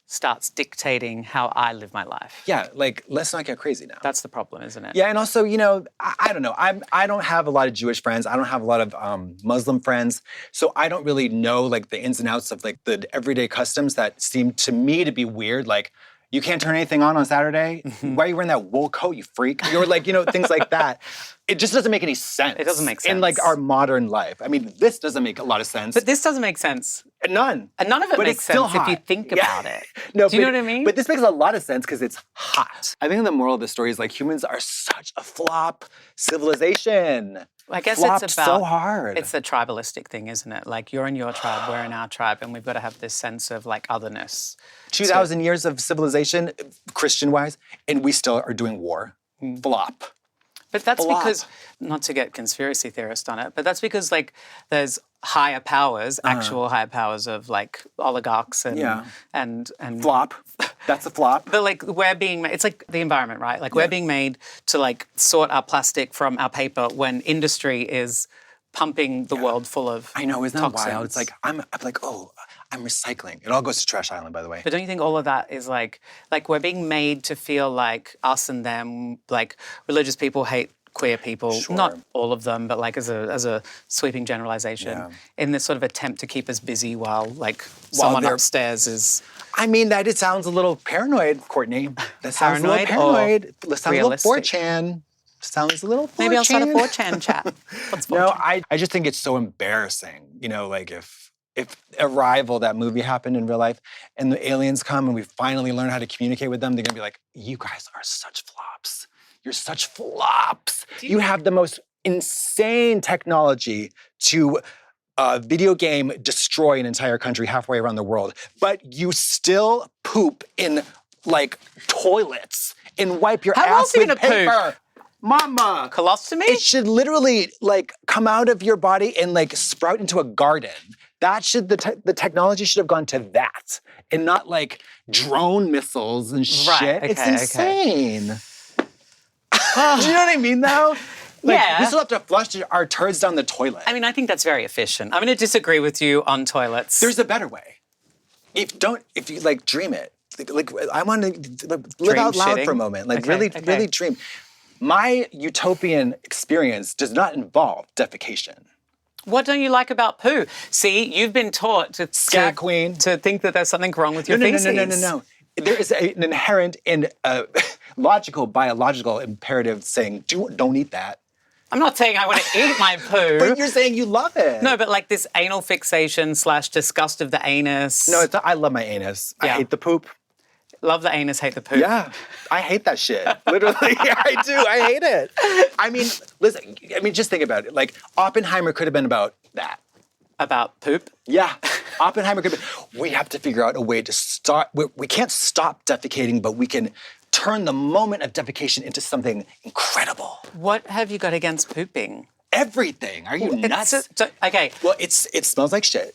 starts dictating how I live my life. Yeah, like, let's not get crazy now. That's the problem, isn't it? Yeah, and also, I don't know. I don't have a lot of Jewish friends. I don't have a lot of Muslim friends. So I don't really know, like, the ins and outs of, like, the everyday customs that seem to me to be weird. Like, you can't turn anything on Saturday? Why are you wearing that wool coat, you freak? You're like, things like that. It just doesn't make any sense. It doesn't make sense. In, like, our modern life. I mean, this doesn't make a lot of sense. But this doesn't make sense. None. And none of it But makes it's still sense if you hot. think Yeah. about it. No, Do you know what I mean? But this makes a lot of sense because it's hot. I think the moral of the story is like humans are such a flop civilization. I guess Flopped it's about so hard. It's the tribalistic thing, isn't it? Like you're in your tribe, we're in our tribe, and we've got to have this sense of like otherness. 2,000 years of civilization, Christian-wise, and we still are doing war. Flop. But that's Flop. because, not to get conspiracy theorist on it, but that's because like there's higher powers, actual higher powers of like oligarchs and Flop. That's a flop. But like we're being made, it's like the environment, right? Like we're being made to like sort our plastic from our paper when industry is pumping the world full of I know, isn't that toxins. wild? It's like, I'm recycling. It all goes to Trash Island, by the way. But don't you think all of that is like we're being made to feel like us and them, like religious people hate queer people, Sure. not all of them, but like as a sweeping generalization, in this sort of attempt to keep us busy while someone they're- upstairs is I mean, it sounds a little paranoid, Courtney. That sounds a little Paranoid or paranoid. It sounds a little realistic? 4chan. Sounds a little 4chan. maybe I'll start a 4chan chat. What's 4chan? No, I just think it's so embarrassing. Like if Arrival, that movie, happened in real life and the aliens come and we finally learn how to communicate with them, they're gonna be like, you guys are such flops. You're such flops. You have the most insane technology to video game destroy an entire country halfway around the world, but you still poop in like toilets and wipe your How ass else are you with gonna poop? paper. Mama. Colostomy? It should literally like come out of your body and like sprout into a garden. That should the technology should have gone to that and not like drone missiles and shit. Right, It's okay. insane. Do you know what I mean though? Like, Yeah. we still have to flush our turds down the toilet. I mean, I think that's very efficient. I'm going to disagree with you on toilets. There's a better way. If you like dream it. Like I want to live out loud shitting? for a moment. Like Okay, okay. really dream. My utopian experience does not involve defecation. What don't you like about poo? See, you've been taught to Scat queen. to think that there's something wrong with your feces. No. There is an inherent and logical, biological imperative saying, don't eat that. I'm not saying I want to eat my poo. But you're saying you love it. No, but like this anal fixation / disgust of the anus. No, it's not, I love my anus. I Yeah. hate the poop. Love the anus, hate the poop. Yeah, I hate that shit. Literally, I do. I hate it. I mean, listen. I mean, just think about it. Like Oppenheimer could have been about that. About poop? Yeah, Oppenheimer could have been. We have to figure out a way to start. We can't stop defecating, but we can turn the moment of defecation into something incredible. What have you got against pooping? Everything. Are you nuts? Okay. Well, it smells like shit.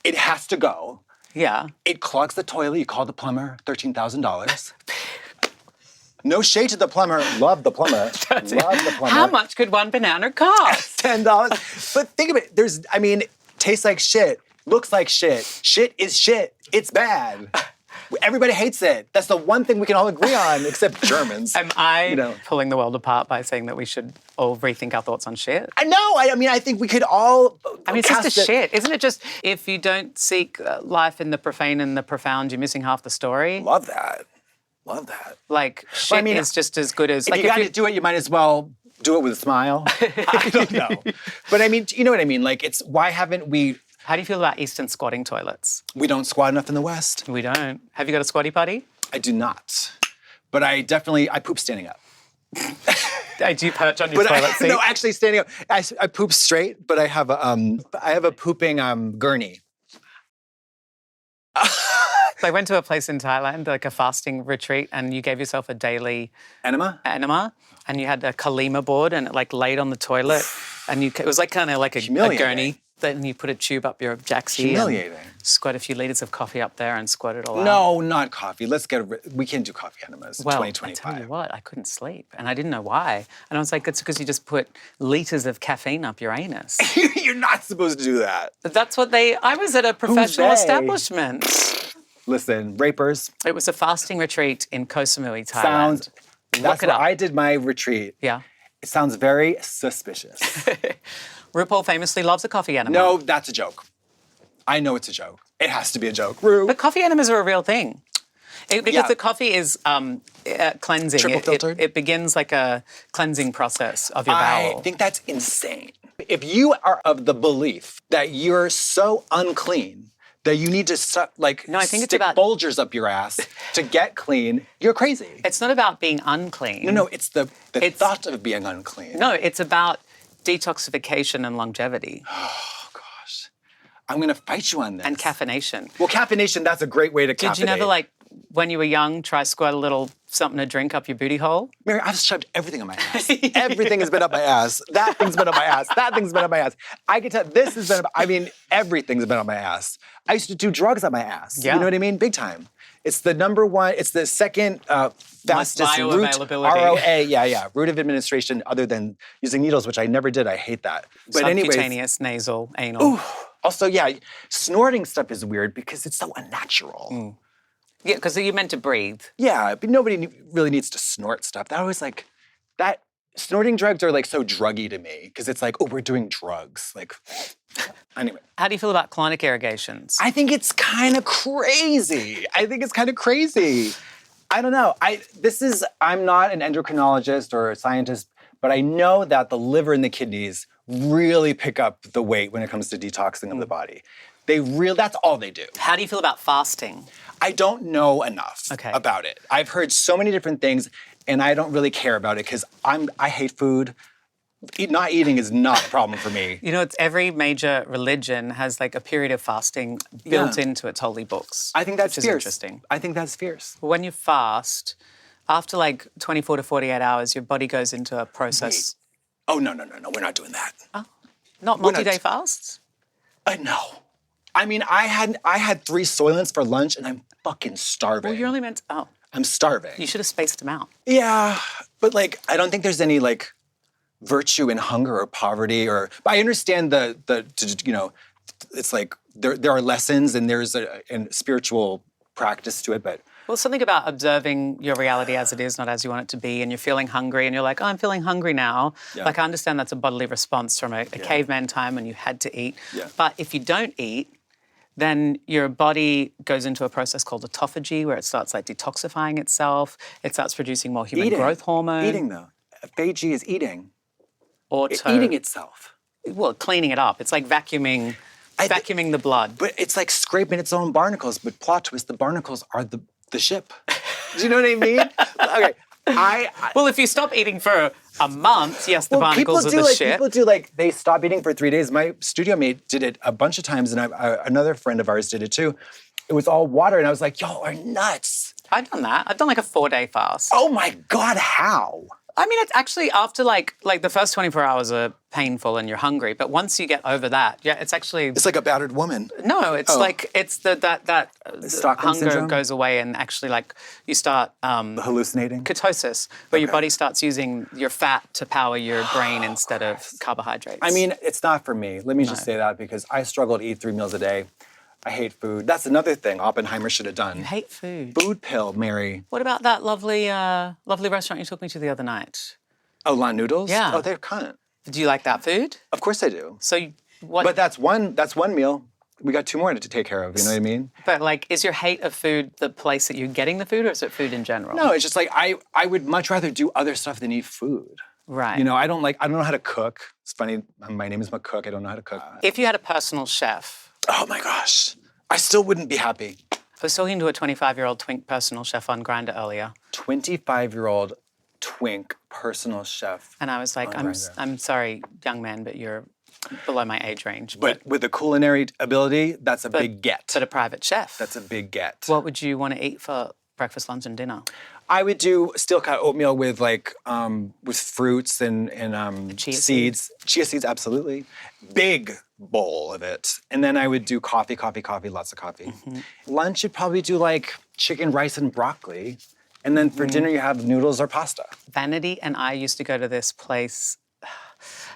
It has to go. Yeah. It clogs the toilet. You call the plumber, $13,000. No shade to the plumber. Love the plumber. Love the plumber. How much could one banana cost? $10. But think of it. Tastes like shit. Looks like shit. Shit is shit. It's bad. Everybody hates it. That's the one thing we can all agree on, except Germans. Am I pulling the world apart by saying that we should all rethink our thoughts on shit? I think we could all. It's just a shit. Isn't it just if you don't seek life in the profane and the profound, you're missing half the story? Love that. Like, shit is just as good as... If you got to do it, you might as well do it with a smile. I don't know. But you know what I mean? Like, why haven't we... How do you feel about Eastern squatting toilets? We don't squat enough in the West. We don't. Have you got a squatty potty? I do not. But I poop standing up. I do perch on your toilet seat? No, actually standing up. I poop straight, but I have a pooping gurney. So I went to a place in Thailand, like a fasting retreat, and you gave yourself a daily... Enema? And you had a kalima board, and it laid on the toilet, and it was kind of like a gurney. Then you put a tube up your jacksie. Humiliating. And squirt a few litres of coffee up there and squirt it all out. No, not coffee. We can't do coffee enemas in 2025. I tell you what, I couldn't sleep, and I didn't know why. And I was like, it's because you just put litres of caffeine up your anus. You're not supposed to do that. But that's what I was at a professional establishment. Listen, rapers. It was a fasting retreat in Koh Samui, Thailand. That's where I did my retreat. Yeah. It sounds very suspicious. RuPaul famously loves a coffee enema. No, that's a joke. I know it's a joke. It has to be a joke. Ru. But coffee enemas are a real thing. Because the coffee is cleansing. Triple filtered? It begins like a cleansing process of your bowel. I think that's insane. If you are of the belief that you're so unclean that you need to stick it's about Folgers up your ass to get clean, you're crazy. It's not about being unclean. No, it's the thought of being unclean. No, it's about detoxification and longevity. Oh, gosh. I'm going to fight you on this. And caffeination. Well, caffeination, that's a great way to caffeinate. Did you never, when you were young, try squirt a little something to drink up your booty hole? Mary, I've shoved everything in my ass. Everything has been up my ass. That thing's been up my ass. That thing's been up my ass. I can tell this has been everything's been up my ass. I used to do drugs up my ass. Yeah. You know what I mean? Big time. It's the number one, it's the second fastest route, bioavailability. route of administration other than using needles, which I never did. I hate that. But subcutaneous, nasal, anal. Ooh. Also, snorting stuff is weird because it's so unnatural. Mm. Yeah, because you're meant to breathe. Yeah, but nobody really needs to snort stuff. That always that snorting drugs are so druggy to me because it's we're doing drugs. Anyway. How do you feel about colonic irrigations? I think it's kind of crazy. I don't know. I'm not an endocrinologist or a scientist, but I know that the liver and the kidneys really pick up the weight when it comes to detoxing of the body. That's all they do. How do you feel about fasting? I don't know enough about it. I've heard so many different things, and I don't really care about it because I hate food. Not eating is not a problem for me. It's every major religion has a period of fasting built into its holy books. I think that's which fierce. Is interesting. I think that's fierce. When you fast, after 24 to 48 hours, your body goes into a process. Wait. Oh, no. We're not doing that. Oh, not multi-day fasts? No. I had 3 Soylents for lunch, and I'm fucking starving. Well, you're only meant to... Oh. I'm starving. You should have spaced them out. Yeah, but I don't think there's any virtue in hunger or poverty but I understand it's there are lessons and there's a spiritual practice to it, but... Well, something about observing your reality as it is, not as you want it to be, and you're feeling hungry and you're like, oh, I'm feeling hungry now. Yeah. I understand that's a bodily response from a caveman time when you had to eat. Yeah. But if you don't eat, then your body goes into a process called autophagy where it starts detoxifying itself. It starts producing more human growth hormone. Eating, though. Phagy is eating. Eating itself. Well, cleaning it up. It's like vacuuming the blood. But it's like scraping its own barnacles. But plot twist, the barnacles are the ship. Do you know what I mean? Okay. Well, if you stop eating for a month, yes, the barnacles are the ship. People do they stop eating for 3 days. My studio mate did it a bunch of times, and another friend of ours did it too. It was all water, and I was like, y'all are nuts. I've done that. I've done a 4-day fast. Oh my God, how? I mean, it's actually after like the first 24 hours are painful and you're hungry, but once you get over that, yeah, it's actually... It's like a battered woman. No, it's like, it's that Stockholm hunger syndrome? goes away and actually like you start... Hallucinating? ketosis, where your body starts using your fat to power your brain instead of carbohydrates. I mean, it's not for me. Let me just say that because I struggle to eat 3 meals a day. I hate food. That's another thing Oppenheimer should have done. You hate food. Food pill, Mary. What about that lovely restaurant you took me to the other night? Oh, La Noodles? Yeah. Oh, they're cunt. Do you like that food? Of course I do. So what? But that's one meal. We got 2 more to take care of, you know what I mean? But like, is your hate of food the place that you're getting the food, or is it food in general? No, it's just like I would much rather do other stuff than eat food. Right. You know, I don't know how to cook. It's funny, my name is McCook, I don't know how to cook. If you had a personal chef... Oh my gosh. I still wouldn't be happy. I was talking to a 25-year-old twink personal chef on Grindr earlier. 25-year-old twink personal chef. And I was like, I'm sorry, young man, but you're below my age range. But with the culinary ability, that's a big get. But a private chef. That's a big get. What would you want to eat for breakfast, lunch, and dinner? I would do steel-cut oatmeal with like with fruits and Chia seeds. Chia seeds, absolutely. Big bowl of it. And then I would do coffee, lots of coffee. Mm-hmm. Lunch, you'd probably do like chicken, rice, and broccoli. And then for dinner, you have noodles or pasta. Vanity and I used to go to this place, I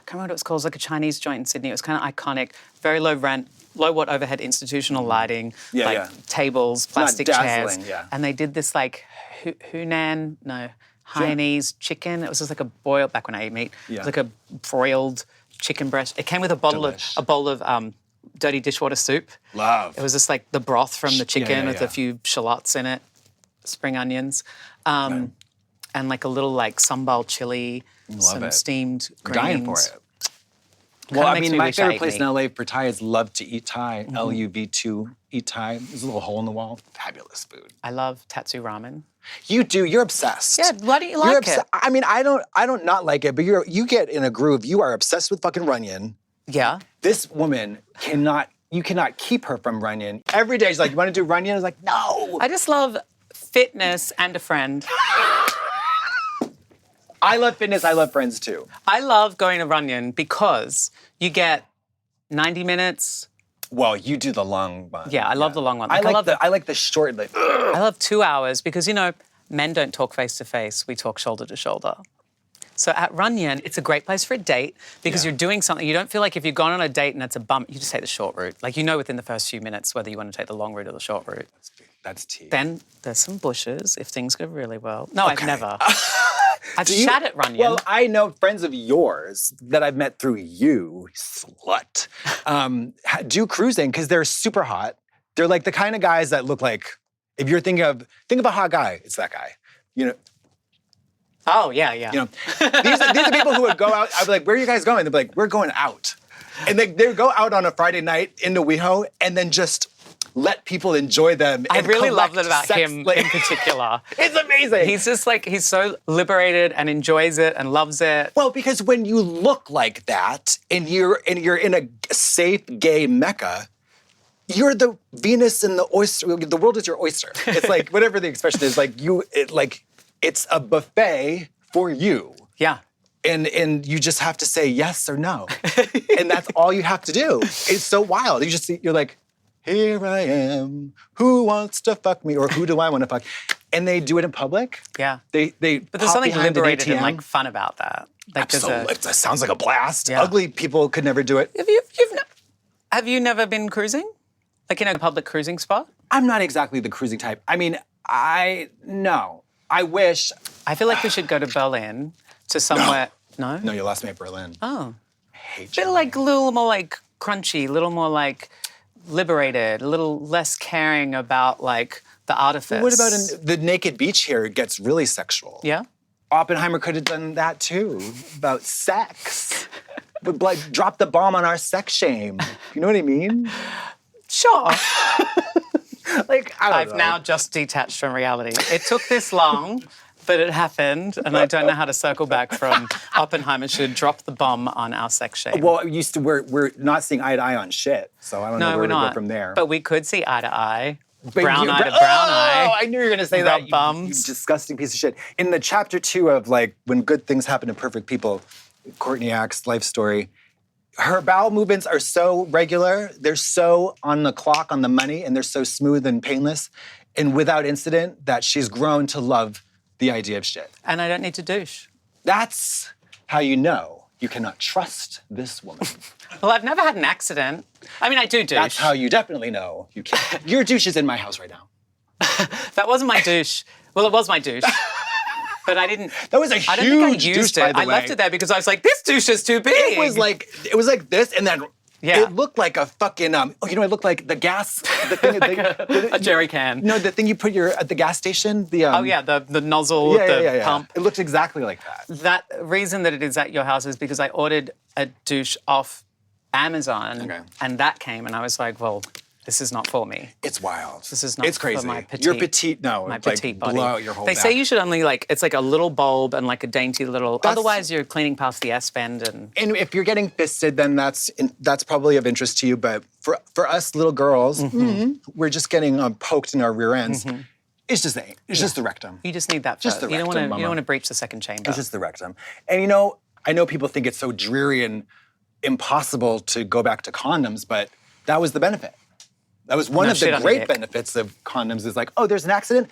can't remember what it was called, it was like a Chinese joint in Sydney. It was kind of iconic, very low rent, low watt overhead institutional lighting, tables, plastic chairs. Yeah. And they did this like Hainanese chicken. It was just like a boiled, back when I ate meat, it was like a broiled chicken breast. It came with a bowl of dirty dishwater soup. Love. It was just like the broth from the chicken with yeah. a few shallots in it, spring onions, and like a little like sambal chili, some steamed greens. Dying for it. Well, I mean, my favorite place in LA for Thai is Love to Eat Thai, LUV2 Eat Thai. There's a little hole in the wall. Fabulous food. I love Tatsu ramen. You do. You're obsessed. Yeah, why don't you like it? I mean, I don't not like it, but you get in a groove. You are obsessed with fucking Runyon. Yeah. This woman you cannot keep her from Runyon. Every day she's like, you want to do Runyon? I was like, no. I just love fitness and a friend. I love fitness, I love friends too. I love going to Runyon because you get 90 minutes. Well, you do the long one. Yeah, I love the long one. I like the short. Like, I love 2 hours because, you know, men don't talk face to face. We talk shoulder to shoulder. So at Runyon, it's a great place for a date because you're doing something. You don't feel like if you've gone on a date and it's a bump, you just take the short route. Like, you know within the first few minutes whether you want to take the long route or the short route. That's tea. Then there's some bushes if things go really well. No, I've never. I've Do you- shat at Runyon. Well, I know friends of yours that I've met through you, slut, do cruising because they're super hot. They're like the kind of guys that look like, if you're think of a hot guy, it's that guy. You know. Oh, yeah. You know, these are people who would go out. I'd be like, where are you guys going? They'd be like, we're going out. And they go out on a Friday night into WeHo and then just let people enjoy them. I and really love collect that about sex, him like- in particular. It's amazing. He's just like, he's so liberated and enjoys it and loves it. Well, because when you look like that and you're in a safe gay mecca, you're the Venus and the oyster. The world is your oyster. It's like whatever the expression is. Like it's a buffet for you. Yeah. And you just have to say yes or no, and that's all you have to do. It's so wild. You're like, here I am. Who wants to fuck me, or who do I want to fuck? And they do it in public. Yeah. They. But there's pop something behind an liberated and ATM. like fun about that. Like Absolutely. That sounds like a blast. Yeah. Ugly people could never do it. Have you never been cruising? Like in a public cruising spot? I'm not exactly the cruising type. I mean, no. I wish. I feel like we should go to Berlin to somewhere. No? No, you lost me at Berlin. Oh. I hate Bit you. like a little more like crunchy, a little more like liberated, a little less caring about like the artifice. What about the naked beach here? It gets really sexual. Yeah? Oppenheimer could have done that too, about sex. But like, drop the bomb on our sex shame. You know what I mean? Sure. Like, I don't I've know. now just detached from reality. It took this long, but it happened, and I don't know how to circle back from Oppenheimer should drop the bomb on our sex shame. Well, we're not seeing eye to eye on shit, so I don't know where we're to not. go from there. But we could see eye to eye Brown eye to brown eye. Oh, I knew you were going to say that. Bums. You disgusting piece of shit. In the chapter 2 of like When Good Things Happen to Perfect People, Courtney Act's life story, her bowel movements are so regular, they're so on the clock, on the money, and they're so smooth and painless and without incident that she's grown to love the idea of shit. And I don't need to douche. That's how you know you cannot trust this woman. Well, I've never had an accident. I mean, I do douche. That's how you definitely know you can't. Your douche is in my house right now. That wasn't my douche. Well, it was my douche. But I didn't. That was a I don't think I huge used douche, it. by the I way. left it there because I was like, this douche is too big. It was like this, and then Yeah. it looked like a fucking. It looked like the gas. The thing, a jerry can. No, the thing you put at the gas station. The Oh yeah, the nozzle, the pump. It looked exactly like that. That reason that it is at your house is because I ordered a douche off Amazon, Okay. and that came, and I was like, well, this is not for me. It's wild. This is not It's crazy. for my petite. You're petite. No, my it's like petite body. blow out your whole They back. say you should only it's like a little bulb and like a dainty little. Otherwise, you're cleaning past the S bend and. And if you're getting fisted, then that's probably of interest to you. But for us little girls, we're just getting poked in our rear ends. It's just the rectum. You just need that. Just first. the You don't rectum, want mama. to breach the second chamber. It's just the rectum. And I know people think it's so dreary and impossible to go back to condoms, but that was the benefit. That was one No of shit the on the great dick. benefits of condoms is like, oh, there's an accident.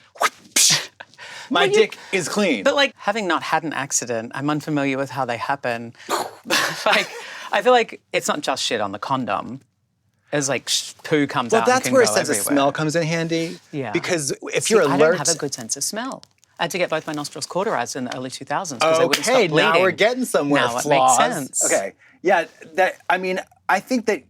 My dick is clean. But like having not had an accident, I'm unfamiliar with how they happen. I feel like it's not just shit on the condom. It's like poo comes out. Well, that's and can where a go sense of everywhere. smell comes in handy. Yeah. Because if See, you're I alert. don't have a good sense of smell. I had to get both my nostrils cauterized in the early 2000s because they wouldn't stop Okay, bleeding. now we're getting somewhere. Now it Flaws. makes sense. Okay, yeah. I think that.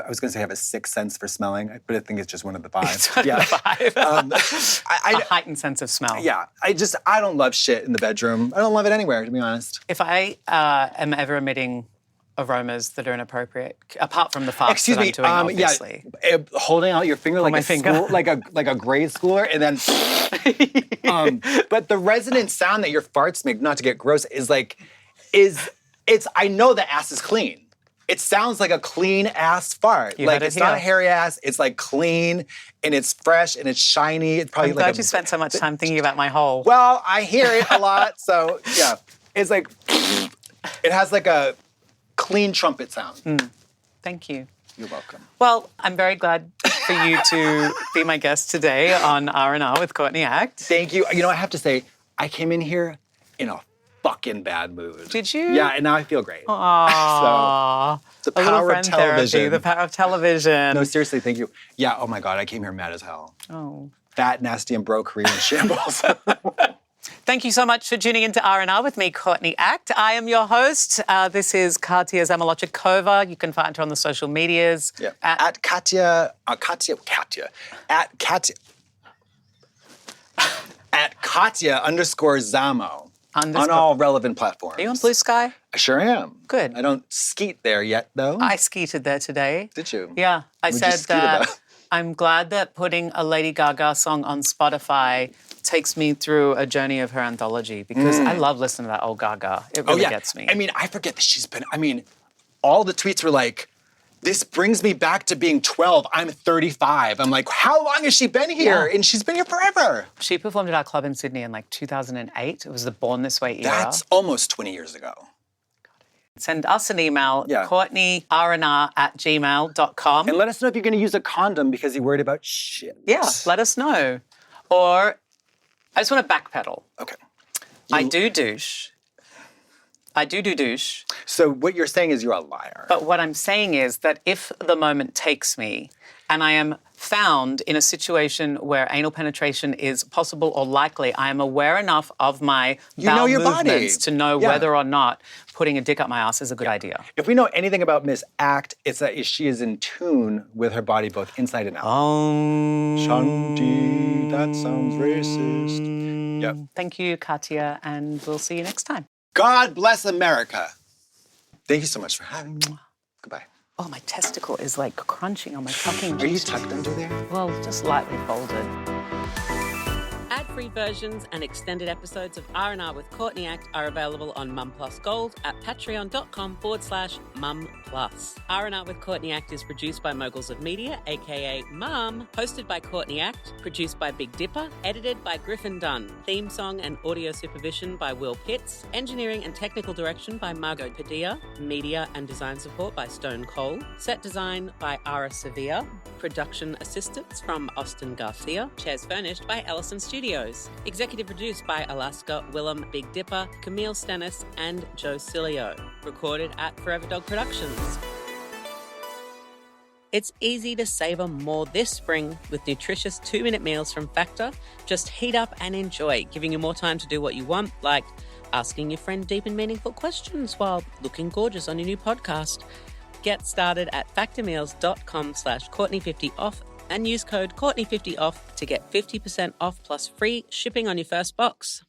I was going to say I have a sixth sense for smelling, but I think it's just one of the five. It's one of yeah. the five. A heightened sense of smell. Yeah, I don't love shit in the bedroom. I don't love it anywhere, to be honest. If I am ever emitting aromas that are inappropriate, apart from the farts Excuse that me. I'm doing, obviously. Holding out your finger like my a finger. school, like a grade schooler, and then. But the resonant sound that your farts make, not to get gross, is I know the ass is clean. It sounds like a clean ass fart. You like heard it it's not a here. hairy ass. It's like clean and it's fresh and it's shiny. It's probably I'm like glad you spent so much time thinking about my hole. Well, I hear it a lot, so yeah. It's like it has like a clean trumpet sound. Thank you. You're welcome. Well, I'm very glad for you to be my guest today on RnR with Courtney Act. Thank you. I have to say, I came in here in a fucking bad mood. Did you? Yeah, and now I feel great. Aww. So, the A little power of friend television. therapy, the power of television. No, seriously, thank you. Yeah, oh my God, I came here mad as hell. Oh. Fat, nasty, and broke Korean shambles. Thank you so much for tuning into RnR with me, Courtney Act. I am your host. This is Katya Zamolochikova. You can find her on the social medias. Yeah. At Katya, at Katya _Zamo. On all relevant platforms. Are you on Blue Sky? I sure am. Good. I don't skeet there yet, though. I skeeted there today. Did you? Yeah. I What'd you said skeet that about? I'm glad that putting a Lady Gaga song on Spotify takes me through a journey of her anthology because I love listening to that old Gaga. It really gets me. I mean, I forget that all the tweets were like, this brings me back to being 12. I'm 35. I'm like, how long has she been here? Yeah. And she's been here forever. She performed at our club in Sydney in like 2008. It was the Born This Way era. That's almost 20 years ago. Send us an email, Yeah. CourtneyRnR@gmail.com. And let us know if you're going to use a condom because you're worried about shit. Yeah, let us know. Or I just want to backpedal. Okay. I do douche. I do douche. So what you're saying is you're a liar. But what I'm saying is that if the moment takes me and I am found in a situation where anal penetration is possible or likely, I am aware enough of my bowel your body. movements to know Yeah. whether or not putting a dick up my ass is a good idea. If we know anything about Miss Act, it's that she is in tune with her body both inside and out. Shanti, that sounds racist. Yep. Thank you, Katya, and we'll see you next time. God bless America. Thank you so much for having me. Goodbye. Oh, my testicle is like crunching on my tucking. Are you tucked under there? Well, just lightly folded. Ad Ad-free versions and extended episodes of RnR with Courtney Act are available on Mum Plus Gold at patreon.com/mumplus. RnR with Courtney Act is produced by Moguls of Media, aka Mum, hosted by Courtney Act, produced by Big Dipper, edited by Griffin Dunn, theme song and audio supervision by Will Pitts, engineering and technical direction by Margot Padilla, media and design support by Stone Cole, set design by Ara Sevilla, production assistance from Austin Garcia, chairs furnished by Ellison Studios, executive produced by Alaska, Willem, Big Dipper, Camille Stennis, and Joe Cilio, recorded at Forever Dog Productions. It's easy to savor more this spring with nutritious 2-minute meals from Factor. Just heat up and enjoy, giving you more time to do what you want, like asking your friend deep and meaningful questions while looking gorgeous on your new podcast. Get started at factormeals.com/Courtney50off and use code Courtney50off to get 50% off plus free shipping on your first box.